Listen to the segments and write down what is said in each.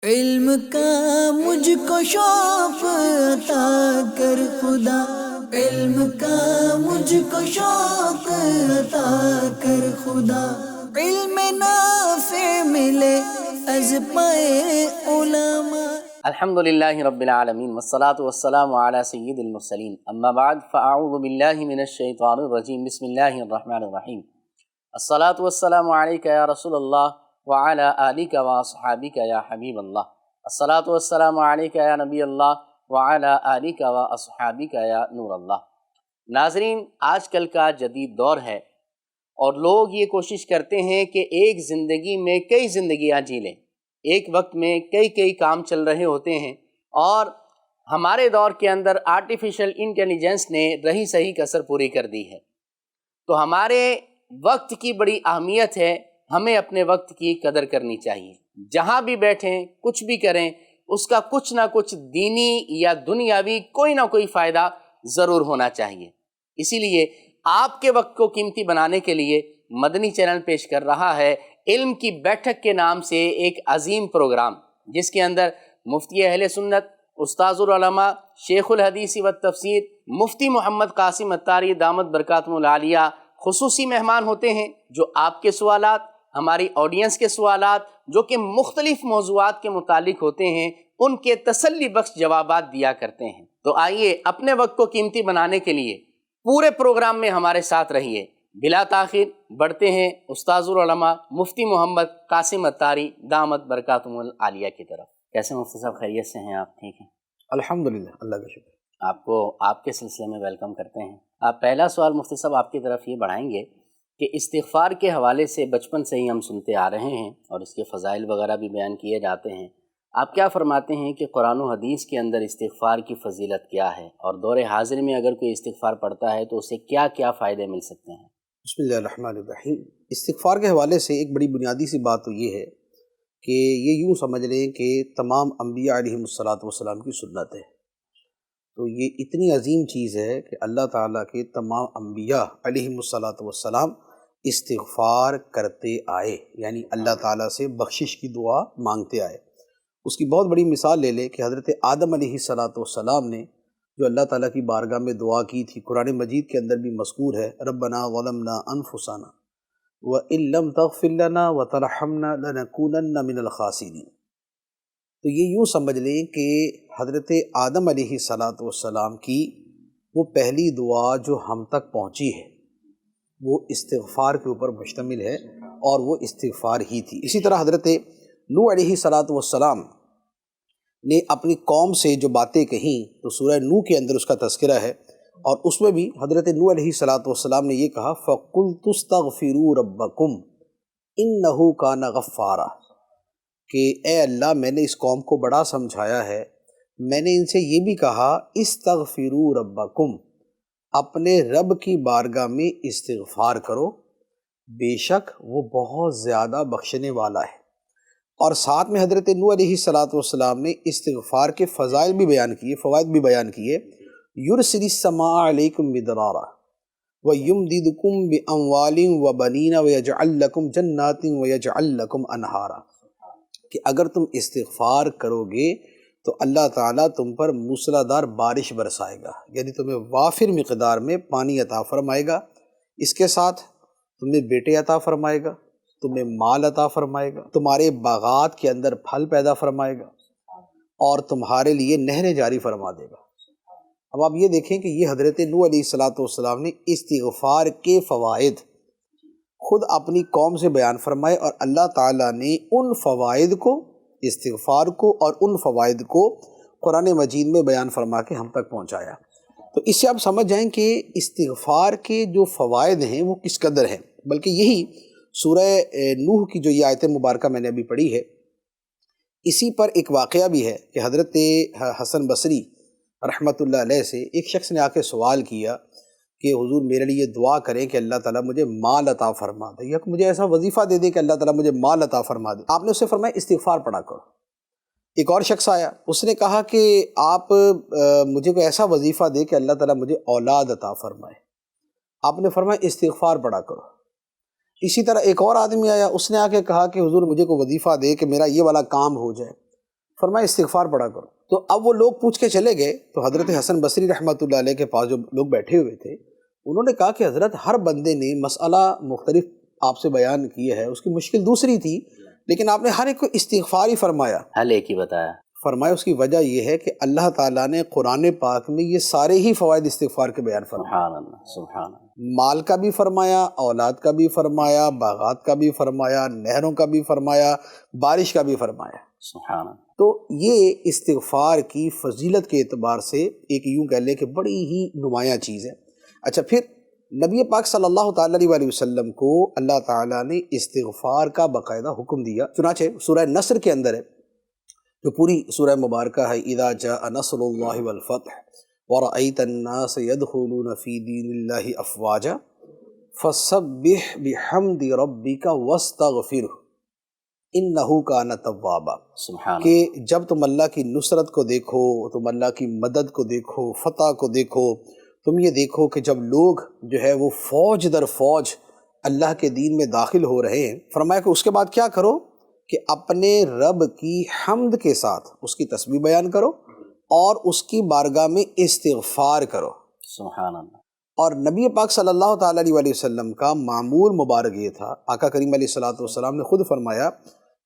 علم کا مجھ کو شوق عطا کر خدا، علم کا مجھ کو شوق عطا کر خدا، علم نافع ملے از پائے علماء۔ الحمدللہ رب العالمین والصلاة والسلام علی سید المرسلین، اما بعد فاعوذ باللہ من الشیطان الرجیم، بسم اللہ الرحمن الرحیم۔ الصلاة والسلام علیک یا رسول اللہ وعلی آلک واصحابک یا حبیب اللہ، الصلاة والسلام علیک یا نبی اللہ وعلی آلک واصحابک یا نور اللہ۔ ناظرین، آج کل کا جدید دور ہے اور لوگ یہ کوشش کرتے ہیں کہ ایک زندگی میں کئی زندگیاں جی لیں، ایک وقت میں کئی کام چل رہے ہوتے ہیں، اور ہمارے دور کے اندر آرٹیفیشل انٹیلیجنس نے رہی سہی کسر پوری کر دی ہے۔ تو ہمارے وقت کی بڑی اہمیت ہے، ہمیں اپنے وقت کی قدر کرنی چاہیے۔ جہاں بھی بیٹھیں، کچھ بھی کریں، اس کا کچھ نہ کچھ دینی یا دنیاوی کوئی نہ کوئی فائدہ ضرور ہونا چاہیے۔ اسی لیے آپ کے وقت کو قیمتی بنانے کے لیے مدنی چینل پیش کر رہا ہے علم کی بیٹھک کے نام سے ایک عظیم پروگرام، جس کے اندر مفتی اہل سنت، استاذ العلماء، شیخ الحدیث و تفسیر مفتی محمد قاسم عطاری دامت برکاتہم العالیہ خصوصی مہمان ہوتے ہیں، جو آپ کے سوالات، ہماری آڈینس کے سوالات جو کہ مختلف موضوعات کے متعلق ہوتے ہیں، ان کے تسلی بخش جوابات دیا کرتے ہیں۔ تو آئیے اپنے وقت کو قیمتی بنانے کے لیے پورے پروگرام میں ہمارے ساتھ رہیے۔ بلا تاخیر بڑھتے ہیں استاذ العلماء مفتی محمد قاسم عطاری دامت برکاتہم العالیہ کی طرف۔ کیسے مفتی صاحب، خیریت سے ہیں آپ؟ ٹھیک ہیں الحمدللہ، اللہ کا شکر۔ آپ کو آپ کے سلسلے میں ویلکم کرتے ہیں۔ آپ پہلا سوال مفتی صاحب آپ کی طرف یہ بڑھائیں گے کہ استغفار کے حوالے سے بچپن سے ہی ہم سنتے آ رہے ہیں اور اس کے فضائل وغیرہ بھی بیان کیے جاتے ہیں۔ آپ کیا فرماتے ہیں کہ قرآن و حدیث کے اندر استغفار کی فضیلت کیا ہے، اور دور حاضر میں اگر کوئی استغفار پڑھتا ہے تو اسے کیا کیا فائدے مل سکتے ہیں؟ بسم اللہ الرحمن الرحیم۔ استغفار کے حوالے سے ایک بڑی بنیادی سی بات تو یہ ہے کہ یہ یوں سمجھ لیں کہ تمام انبیاء علیہم الصلاۃ کی سنت ہے۔ تو یہ اتنی عظیم چیز ہے کہ اللہ تعالیٰ کے تمام انبیاء علیہم الصلاۃ استغفار کرتے آئے، یعنی اللہ تعالیٰ سے بخشش کی دعا مانگتے آئے۔ اس کی بہت بڑی مثال لے لیں کہ حضرت آدم علیہ السلام نے جو اللہ تعالیٰ کی بارگاہ میں دعا کی تھی، قرآن مجید کے اندر بھی مذکور ہے، ربنا ظلمنا انفسنا وَإِن لَّمْ تَغْفِرْ لَنَا وَتَرْحَمْنَا لَنَكُونَنَّ مِنَ الْخَاسِرِينَ۔ تو یہ یوں سمجھ لیں کہ حضرت آدم علیہ السلام کی وہ پہلی دعا جو ہم تک پہنچی ہے وہ استغفار کے اوپر مشتمل ہے، اور وہ استغفار ہی تھی۔ اسی طرح حضرت نوح علیہ السلام نے اپنی قوم سے جو باتیں کہیں تو سورہ نوح کے اندر اس کا تذکرہ ہے، اور اس میں بھی حضرت نوح علیہ السلام نے یہ کہا فَقُلْتُ اسْتَغْفِرُوا رَبَّكُمْ إِنَّهُ كَانَ غَفَّارًا، کہ اے اللہ، میں نے اس قوم کو بڑا سمجھایا ہے، میں نے ان سے یہ بھی کہا استغفروا ربکم، اپنے رب کی بارگاہ میں استغفار کرو، بے شک وہ بہت زیادہ بخشنے والا ہے۔ اور ساتھ میں حضرت نوح علیہ السلام نے استغفار کے فضائل بھی بیان کیے، فوائد بھی بیان کیے۔ یرسل السماء علیکم مدرارا ویمددکم باموال وبنین ویجعل لکم جنات ویجعل لکم انہارا، کہ اگر تم استغفار کرو گے تو اللہ تعالیٰ تم پر موسلادھار بارش برسائے گا، یعنی تمہیں وافر مقدار میں پانی عطا فرمائے گا، اس کے ساتھ تمہیں بیٹے عطا فرمائے گا، تمہیں مال عطا فرمائے گا، تمہارے باغات کے اندر پھل پیدا فرمائے گا، اور تمہارے لیے نہریں جاری فرما دے گا۔ اب آپ یہ دیکھیں کہ یہ حضرت نوح علیہ السلام نے استغفار کے فوائد خود اپنی قوم سے بیان فرمائے، اور اللہ تعالیٰ نے ان فوائد کو، استغفار کو اور ان فوائد کو قرآن مجید میں بیان فرما کے ہم تک پہنچایا۔ تو اس سے آپ سمجھ جائیں کہ استغفار کے جو فوائد ہیں وہ کس قدر ہیں، بلکہ یہی سورہ نوح کی جو یہ آیت مبارکہ میں نے ابھی پڑھی ہے، اسی پر ایک واقعہ بھی ہے کہ حضرت حسن بصری رحمۃ اللہ علیہ سے ایک شخص نے آ کے سوال کیا کہ حضور میرے لیے دعا کریں کہ اللہ تعالیٰ مجھے مال عطا فرما دے، یا مجھے ایسا وظیفہ دے دے کہ اللہ تعالیٰ مجھے مال عطا فرما دے۔ آپ نے اسے فرمایا استغفار پڑھا کرو۔ ایک اور شخص آیا، اس نے کہا کہ آپ مجھے کوئی ایسا وظیفہ دے کہ اللہ تعالیٰ مجھے اولاد عطا فرمائے۔ آپ نے فرمایا استغفار پڑھا کرو۔ اسی طرح ایک اور آدمی آیا، اس نے آ کے کہا کہ حضور مجھے کوئی وظیفہ دے کہ میرا یہ والا کام ہو جائے۔ فرمایا استغفار پڑھا کرو۔ تو اب وہ لوگ پوچھ کے چلے گئے، تو حضرت حسن بصری رحمۃ اللہ علیہ کے پاس جو لوگ بیٹھے ہوئے تھے انہوں نے کہا کہ حضرت ہر بندے نے مسئلہ مختلف آپ سے بیان کیا ہے، اس کی مشکل دوسری تھی، لیکن آپ نے ہر ایک کو استغفار ہی فرمایا، حل ایک ہی بتایا۔ فرمایا اس کی وجہ یہ ہے کہ اللہ تعالیٰ نے قرآن پاک میں یہ سارے ہی فوائد استغفار کے بیان فرمائے، سبحان اللہ سبحان اللہ۔ مال کا بھی فرمایا، اولاد کا بھی فرمایا، باغات کا بھی فرمایا، نہروں کا بھی فرمایا، بارش کا بھی فرمایا۔ سبحان اللہ۔ تو یہ استغفار کی فضیلت کے اعتبار سے ایک یوں کہہ لیں کہ بڑی ہی نمایاں چیز ہے۔ اچھا، پھر نبی پاک صلی اللہ تعالیٰ علیہ وسلم کو اللہ تعالیٰ نے استغفار کا باقاعدہ حکم دیا، چنانچہ سورہ نصر کے اندر ہے جو پوری سورہ مبارکہ ہے، اذا جاء نصر اللہ والفتح ورأیت الناس يدخلون فی دین اللہ افواجا فسبح بحمد ربک واستغفرہ انہ کان توابا، سبحان کہ جب تم اللہ کی نصرت کو دیکھو، تم اللہ کی مدد کو دیکھو، فتح کو دیکھو، تم یہ دیکھو کہ جب لوگ جو ہے وہ فوج در فوج اللہ کے دین میں داخل ہو رہے ہیں، فرمایا کہ اس کے بعد کیا کرو کہ اپنے رب کی حمد کے ساتھ اس کی تسبیح بیان کرو اور اس کی بارگاہ میں استغفار کرو۔ سبحان اللہ۔ اور نبی پاک صلی اللہ تعالیٰ علیہ وسلم کا معمول مبارک یہ تھا، آقا کریم علیہ الصلوۃ والسلام نے خود فرمایا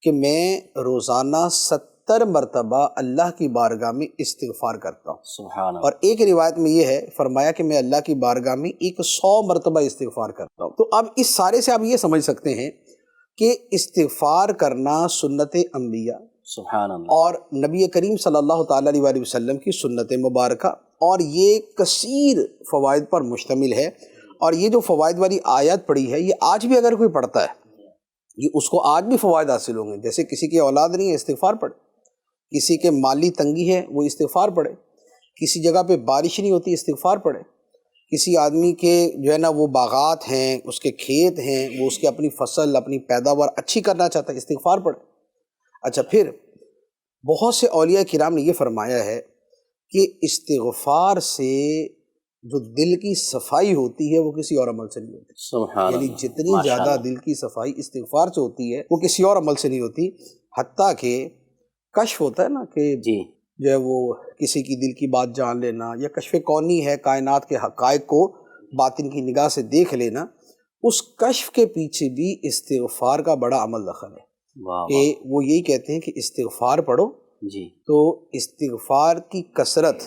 کہ میں روزانہ 70 مرتبہ اللہ کی بارگاہ میں استغفار کرتا ہوں، سبحان اللہ۔ اور ایک روایت میں یہ ہے فرمایا کہ میں اللہ کی بارگاہ میں 100 مرتبہ استغفار کرتا ہوں۔ تو اب اس سارے سے آپ یہ سمجھ سکتے ہیں کہ استغفار کرنا سنت انبیاء سبحان اللہ۔ اور نبی کریم صلی اللہ تعالیٰ علیہ وسلم کی سنت مبارکہ، اور یہ کثیر فوائد پر مشتمل ہے، اور یہ جو فوائد والی آیت پڑھی ہے یہ آج بھی اگر کوئی پڑھتا ہے یہ اس کو آج بھی فوائد حاصل ہوں گے۔ جیسے کسی کی اولاد نہیں ہے استغفار پڑھے، کسی کے مالی تنگی ہے وہ استغفار پڑھے، کسی جگہ پہ بارش نہیں ہوتی استغفار پڑھے، کسی آدمی کے جو ہے نا وہ باغات ہیں، اس کے کھیت ہیں، وہ اس کی اپنی فصل اپنی پیداوار اچھی کرنا چاہتا ہے استغفار پڑھے۔ اچھا، پھر بہت سے اولیاء کرام نے یہ فرمایا ہے کہ استغفار سے جو دل کی صفائی ہوتی ہے وہ کسی اور عمل سے نہیں ہوتی، سبحان یعنی اللہ۔ جتنی ماشاء زیادہ اللہ۔ دل کی صفائی استغفار سے ہوتی ہے وہ کسی اور عمل سے نہیں ہوتی، حتیٰ کہ کشف ہوتا ہے نا کہ جی جو ہے وہ کسی کی دل کی بات جان لینا، یا کشف کونی ہے کائنات کے حقائق کو باطن کی نگاہ سے دیکھ لینا، اس کشف کے پیچھے بھی استغفار کا بڑا عمل دخل ہے، واہ کہ وہ یہی کہتے ہیں کہ استغفار پڑھو جی تو استغفار کی کثرت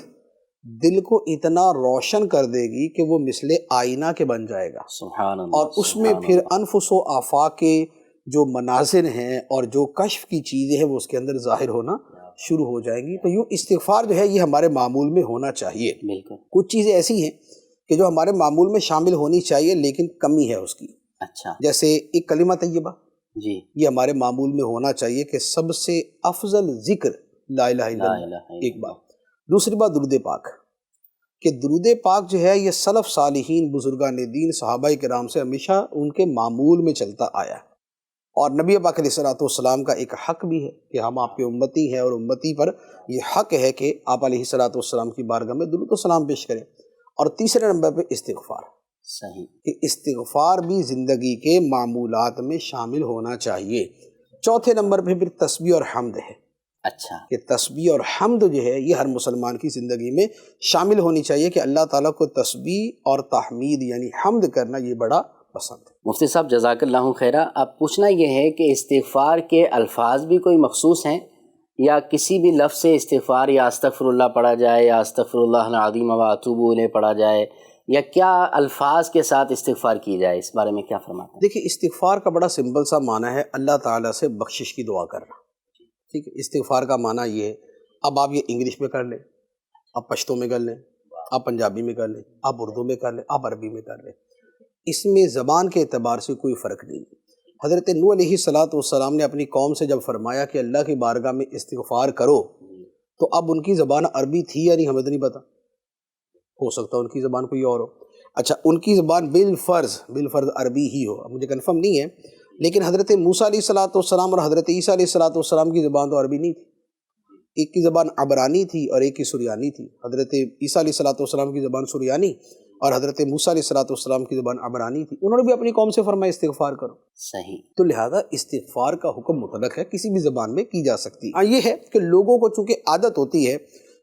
دل کو اتنا روشن کر دے گی کہ وہ مثل آئینہ کے بن جائے گا، سبحان اللہ۔ اور اس میں پھر انفس و آفاق کے جو مناظر ہیں اور جو کشف کی چیزیں ہیں وہ اس کے اندر ظاہر ہونا شروع ہو جائیں گی۔ تو یوں استغفار جو ہے یہ ہمارے معمول میں ہونا چاہیے۔ بالکل۔ کچھ چیزیں ایسی ہیں کہ جو ہمارے معمول میں شامل ہونی چاہیے لیکن کمی ہے اس کی، اچھا جیسے ایک کلمہ طیبہ، جی، یہ ہمارے معمول میں ہونا چاہیے کہ سب سے افضل ذکر لا الہ الا لا اللہ، الہ الا ایک بات۔ دوسری بات درود پاک، کہ درود پاک جو ہے یہ سلف صالحین بزرگان دین صحابہ کرام سے ہمیشہ ان کے معمول میں چلتا آیا ہے، اور نبی پاک علیہ الصلوۃ والسلام کا ایک حق بھی ہے کہ ہم آپ کے امتی ہیں، اور امتی پر یہ حق ہے کہ آپ علیہ الصلوۃ والسلام کی بارگاہ میں درود و سلام پیش کریں۔ اور تیسرے نمبر پہ استغفار، صحیح، کہ استغفار بھی زندگی کے معمولات میں شامل ہونا چاہیے۔ چوتھے نمبر پہ پھر تسبیح اور حمد ہے، اچھا کہ تسبیح اور حمد جو ہے یہ ہر مسلمان کی زندگی میں شامل ہونی چاہیے، کہ اللہ تعالیٰ کو تسبیح اور تحمید یعنی حمد کرنا یہ بڑا پسند ہے۔ مفتی صاحب جزاک اللہ خیرہ، اب پوچھنا یہ ہے کہ استغفار کے الفاظ بھی کوئی مخصوص ہیں، یا کسی بھی لفظ سے استغفار یا استغفر اللہ پڑھا جائے یا استغفر اللہ العظیم و اتوب الیہ پڑھا جائے، یا کیا الفاظ کے ساتھ استغفار کی جائے، اس بارے میں کیا فرماتے ہیں؟ دیکھیں، استغفار کا بڑا سمپل سا معنی ہے اللہ تعالیٰ سے بخشش کی دعا کرنا، ٹھیک ہے۔ استغفار کا معنی یہ ہے، اب آپ یہ انگلش میں کر لیں، آپ پشتو میں کر لیں، آپ پنجابی میں کر لیں، آپ اردو میں کر لیں، آپ عربی میں کر لیں، اس میں زبان کے اعتبار سے کوئی فرق نہیں۔ حضرت نوح علیہ الصلوۃ والسلام نے اپنی قوم سے جب فرمایا کہ اللہ کی بارگاہ میں استغفار کرو، تو اب ان کی زبان عربی تھی یا نہیں ہمیں تو نہیں پتہ، ہو سکتا ان کی زبان کوئی اور ہو۔ اچھا، ان کی زبان بالفرض عربی ہی ہو، اب مجھے کنفرم نہیں ہے، لیکن حضرت موسیٰ علیہ الصلوۃ والسلام اور حضرت عیسیٰ علیہ الصلوۃ والسلام کی زبان تو عربی نہیں تھی، ایک کی زبان عبرانی تھی اور ایک کی سریانی تھی۔ حضرت عیسیٰ علیہ الصلوۃ والسلام کی زبان سریانی اور حضرت موسیٰ علیہ السلام کی زبان عبرانی تھی، انہوں نے بھی اپنی قوم سے فرمایا استغفار کرو۔ صحیح۔ تو لہذا استغفار کا حکم مطلق ہے، کسی بھی زبان میں کی جا سکتی ہے۔ یہ ہے کہ لوگوں کو چونکہ عادت ہوتی ہے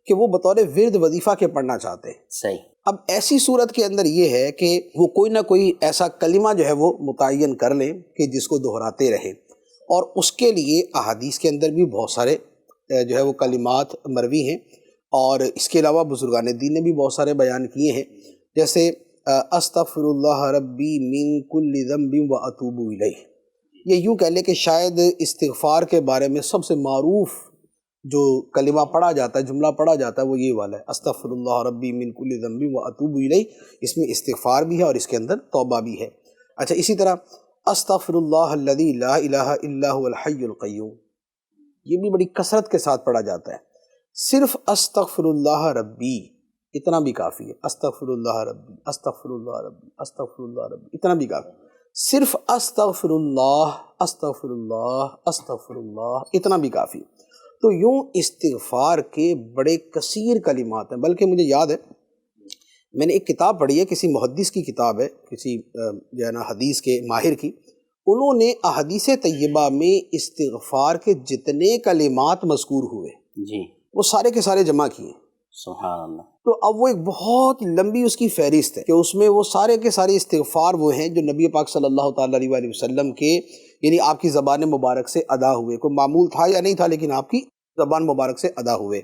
کہ وہ بطور ورد وظیفہ کے پڑھنا چاہتے ہیں۔ صحیح۔ اب ایسی صورت کے اندر یہ ہے کہ وہ کوئی نہ کوئی ایسا کلمہ جو ہے وہ متعین کر لیں کہ جس کو دہراتے رہیں، اور اس کے لیے احادیث کے اندر بھی بہت سارے جو ہے وہ کلمات مروی ہیں، اور اس کے علاوہ بزرگان دین نے بھی بہت سارے بیان کیے ہیں، جیسے استغفر اللہ ربی من کل ذنب و اتوب الیہ۔ یہ یوں کہہ لیں کہ شاید استغفار کے بارے میں سب سے معروف جو کلمہ پڑھا جاتا ہے، جملہ پڑھا جاتا ہے، وہ یہ والا ہے، استغفر اللہ ربی من کل ذنب و اتوب الیہ۔ اس میں استغفار بھی ہے اور اس کے اندر توبہ بھی ہے۔ اچھا، اسی طرح استغفر اللہ الذی لا الہ الا هو الحی القیوم، یہ بھی بڑی کثرت کے ساتھ پڑھا جاتا ہے۔ صرف استغفر اللہ ربی اتنا بھی کافی ہے، استغفر اللہ ربی، استغفر اللہ ربی، استغفر اللہ ربی، اتنا بھی کافی ہے۔ صرف استغفر اللہ، استغفر اللہ، استغفر اللہ، اتنا بھی کافی ہے۔ تو یوں استغفار کے بڑے کثیر کلمات ہیں، بلکہ مجھے یاد ہے میں نے ایک کتاب پڑھی ہے، کسی محدث کی کتاب ہے، کسی جو ہے نا حدیث کے ماہر کی، انہوں نے احادیث طیبہ میں استغفار کے جتنے کلمات مذکور ہوئے جی، وہ سارے کے سارے جمع کیے۔ سبحان اللہ۔ تو اب وہ ایک بہت لمبی اس کی فہرست ہے کہ اس میں وہ سارے کے سارے استغفار وہ ہیں جو نبی پاک صلی اللہ تعالیٰ علیہ وآلہ وسلم کے، یعنی آپ کی زبان مبارک سے ادا ہوئے، کوئی معمول تھا یا نہیں تھا، لیکن آپ کی زبان مبارک سے ادا ہوئے۔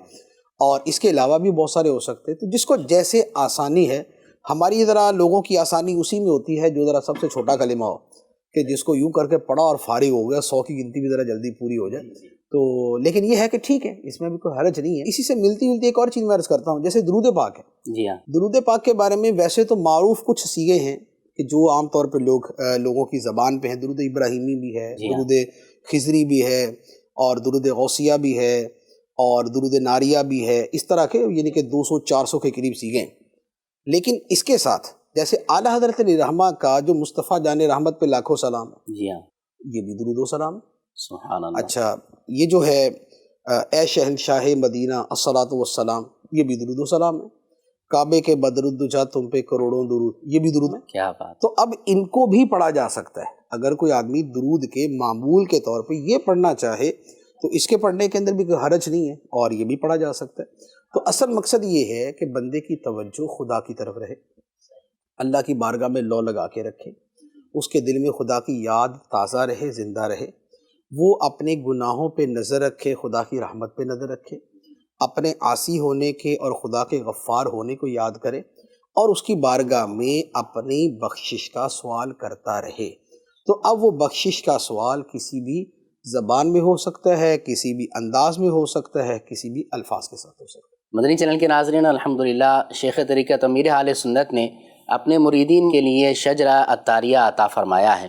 اور اس کے علاوہ بھی بہت سارے ہو سکتے ہیں۔ تو جس کو جیسے آسانی ہے، ہماری ذرا لوگوں کی آسانی اسی میں ہوتی ہے جو ذرا سب سے چھوٹا کلمہ ہو، کہ جس کو یوں کر کے پڑھا اور فارغ ہو گیا، 100 کی گنتی بھی ذرا جلدی پوری ہو جائے۔ تو لیکن یہ ہے کہ ٹھیک ہے، اس میں بھی کوئی حرج نہیں ہے۔ اسی سے ملتی ایک اور چیز میں عرض کرتا ہوں، جیسے درود پاک ہے۔ جی ہاں، درود پاک کے بارے میں ویسے تو معروف کچھ صیغے ہیں کہ جو عام طور پہ لوگوں کی زبان پہ ہیں۔ درود ابراہیمی بھی ہے، درود خضری بھی ہے، اور درود غوثیہ بھی ہے، اور درود ناریہ بھی ہے، اس طرح کے یعنی کہ 200-400 کے قریب صیغے ہیں۔ لیکن اس کے ساتھ جیسے اعلیٰ حضرت علیہ رحمہ کا جو مصطفیٰ جان رحمت پہ لاکھوں سلام ہے، جی ہاں، یہ بھی درود و سلام ہے۔ سبحان اللہ۔ اچھا، یہ جو ہے اے شہنشاہ مدینہ الصلاۃ والسلام، یہ بھی درود و سلام ہے۔ کعبے کے بدرالدجا تم پہ کروڑوں درود، یہ بھی درود ہے۔ کیا بات۔ تو اب ان کو بھی پڑھا جا سکتا ہے، اگر کوئی آدمی درود کے معمول کے طور پہ یہ پڑھنا چاہے تو اس کے پڑھنے کے اندر بھی کوئی حرج نہیں ہے، اور یہ بھی پڑھا جا سکتا ہے۔ تو اصل مقصد یہ ہے کہ بندے کی توجہ خدا کی طرف رہے، اللہ کی بارگاہ میں لو لگا کے رکھے، اس کے دل میں خدا کی یاد تازہ رہے، زندہ رہے، وہ اپنے گناہوں پہ نظر رکھے، خدا کی رحمت پہ نظر رکھے، اپنے عاصی ہونے کے اور خدا کے غفار ہونے کو یاد کرے، اور اس کی بارگاہ میں اپنی بخشش کا سوال کرتا رہے۔ تو اب وہ بخشش کا سوال کسی بھی زبان میں ہو سکتا ہے، کسی بھی انداز میں ہو سکتا ہے، کسی بھی الفاظ کے ساتھ ہو سکتا ہے۔ مدنی چینل کے ناظرین، الحمدللہ شیخ طریقت امیر اہل سنت نے اپنے مریدین کے لیے شجرہ الطاریہ عطا فرمایا ہے،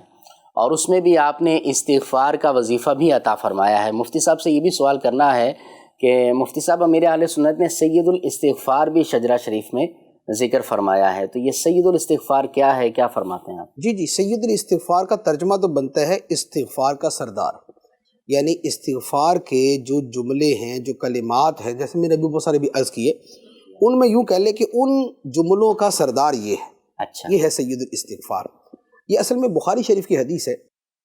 اور اس میں بھی آپ نے استغفار کا وظیفہ بھی عطا فرمایا ہے۔ مفتی صاحب سے یہ بھی سوال کرنا ہے کہ مفتی صاحب امیر اہل سنت نے سید الاستغفار بھی شجرہ شریف میں ذکر فرمایا ہے، تو یہ سید الاستغفار کیا ہے، کیا فرماتے ہیں آپ؟ جی، سید الاستغفار کا ترجمہ تو بنتا ہے استغفار کا سردار، یعنی استغفار کے جو جملے ہیں، جو کلمات ہیں، جیسے میں نے ابھی بہت سارے بھی عرض کیے، ان میں یوں کہہ لیں کہ ان جملوں کا سردار یہ ہے۔ اچھا، یہ ہے سید الاستغفار۔ یہ اصل میں بخاری شریف کی حدیث ہے۔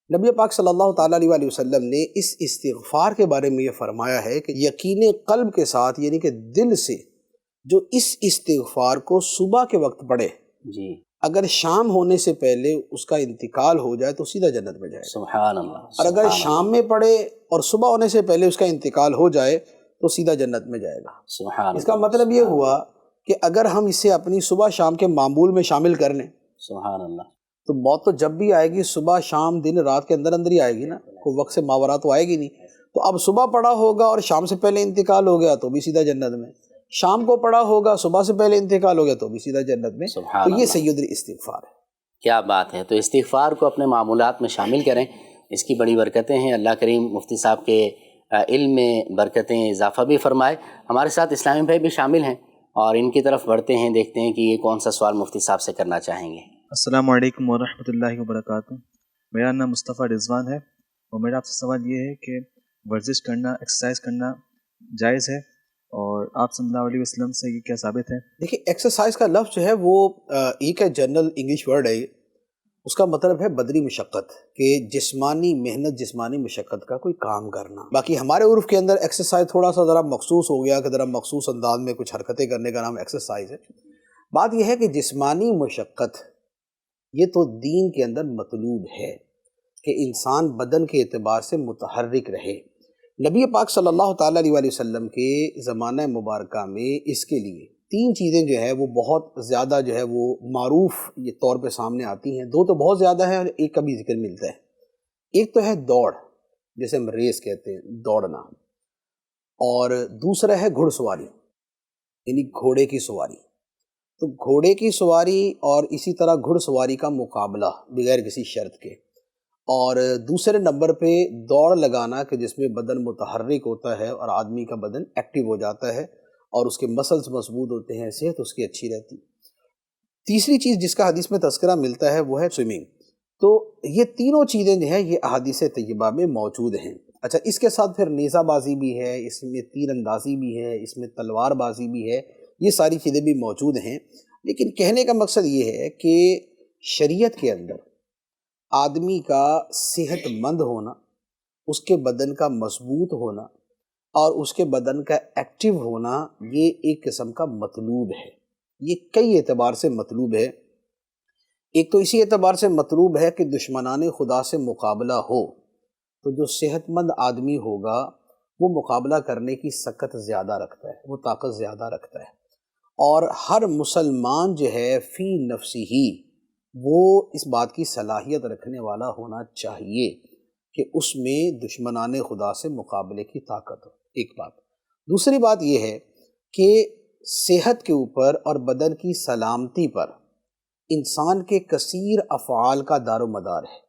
نبی پاک صلی اللہ تعالیٰ علیہ وآلہ وسلم نے اس استغفار کے بارے میں یہ فرمایا ہے کہ یقین قلب کے ساتھ، یعنی کہ دل سے جو اس استغفار کو صبح کے وقت پڑھے، جی، اگر شام ہونے سے پہلے اس کا انتقال ہو جائے تو سیدھا جنت میں جائے گا۔ سبحان اللہ۔ اور اگر شام میں پڑھے اور صبح ہونے سے پہلے اس کا انتقال ہو جائے تو سیدھا جنت میں جائے گا۔ سبحان اللہ۔ اس کا مطلب یہ ہوا کہ اگر ہم اسے اپنی صبح شام کے معمول میں شامل کر لیں سبحان اللہ، تو موت تو جب بھی آئے گی، صبح شام دن رات کے اندر اندر ہی آئے گی نا، کوئی وقت سے ماورا تو آئے گی نہیں۔ تو اب صبح پڑھا ہوگا اور شام سے پہلے انتقال ہو گیا تو بھی سیدھا جنت میں، شام کو پڑھا ہوگا صبح سے پہلے انتقال ہو گیا تو بھی سیدھا جنت میں۔ سبحان تو یہ اللہ، سید الاستغفار ہے۔ کیا بات ہے۔ تو استغفار کو اپنے معمولات میں شامل کریں، اس کی بڑی برکتیں ہیں۔ اللہ کریم مفتی صاحب کے علم میں برکتیں اضافہ بھی فرمائے۔ ہمارے ساتھ اسلامی بھائی بھی شامل ہیں اور ان کی طرف بڑھتے ہیں، دیکھتے ہیں کہ یہ کون سا سوال مفتی صاحب سے کرنا چاہیں گے۔ السلام علیکم ورحمۃ اللہ وبرکاتہ۔ میرا نام مصطفیٰ رضوان ہے، اور میرا آپ سے سوال یہ ہے کہ ورزش کرنا، ایکسرسائز کرنا جائز ہے، اور اور آپ صلی اللہ علیہ وسلم سے یہ کیا ثابت ہے؟ دیکھیے ایکسرسائز کا لفظ جو ہے وہ ایک ہے جنرل انگلش ورڈ ہے، اس کا مطلب ہے بدنی مشقت، کہ جسمانی محنت، جسمانی مشقت کا کوئی کام کرنا۔ باقی ہمارے عرف کے اندر ایکسرسائز تھوڑا سا ذرا مخصوص ہو گیا کہ ذرا مخصوص انداز میں کچھ حرکتیں کرنے کا نام ایکسرسائز ہے۔ بات یہ ہے کہ جسمانی مشقت یہ تو دین کے اندر مطلوب ہے کہ انسان بدن کے اعتبار سے متحرک رہے۔ نبی پاک صلی اللہ تعالیٰ علیہ وسلم کے زمانہ مبارکہ میں اس کے لیے 3 چیزیں جو ہے وہ بہت زیادہ جو ہے وہ معروف یہ طور پہ سامنے آتی ہیں۔ 2 تو بہت زیادہ ہیں اور ایک کا بھی ذکر ملتا ہے۔ ایک تو ہے دوڑ، جیسے ہم ریس کہتے ہیں، دوڑنا، اور دوسرا ہے گھڑ سواری، یعنی گھوڑے کی سواری۔ تو گھوڑے کی سواری اور اسی طرح گھڑ سواری کا مقابلہ بغیر کسی شرط کے، اور دوسرے نمبر پہ دوڑ لگانا کہ جس میں بدن متحرک ہوتا ہے اور آدمی کا بدن ایکٹیو ہو جاتا ہے اور اس کے مسلز مضبوط ہوتے ہیں، صحت اس کی اچھی رہتی۔ تیسری چیز جس کا حدیث میں تذکرہ ملتا ہے وہ ہے سوئمنگ۔ تو یہ تینوں چیزیں جو ہیں یہ احادیث طیبہ میں موجود ہیں۔ اچھا، اس کے ساتھ پھر نیزہ بازی بھی ہے، اس میں تیر اندازی بھی ہے، اس میں تلوار بازی بھی ہے، یہ ساری چیزیں بھی موجود ہیں۔ لیکن کہنے کا مقصد یہ ہے کہ شریعت کے اندر آدمی کا صحت مند ہونا، اس کے بدن کا مضبوط ہونا اور اس کے بدن کا ایکٹیو ہونا یہ ایک قسم کا مطلوب ہے۔ یہ کئی اعتبار سے مطلوب ہے۔ ایک تو اسی اعتبار سے مطلوب ہے کہ دشمنان خدا سے مقابلہ ہو تو جو صحت مند آدمی ہوگا وہ مقابلہ کرنے کی سکت زیادہ رکھتا ہے، وہ طاقت زیادہ رکھتا ہے، اور ہر مسلمان جو ہے فی نفسی ہی وہ اس بات کی صلاحیت رکھنے والا ہونا چاہیے کہ اس میں دشمنان خدا سے مقابلے کی طاقت ہو۔ ایک بات۔ دوسری بات یہ ہے کہ صحت کے اوپر اور بدن کی سلامتی پر انسان کے کثیر افعال کا دار و مدار ہے۔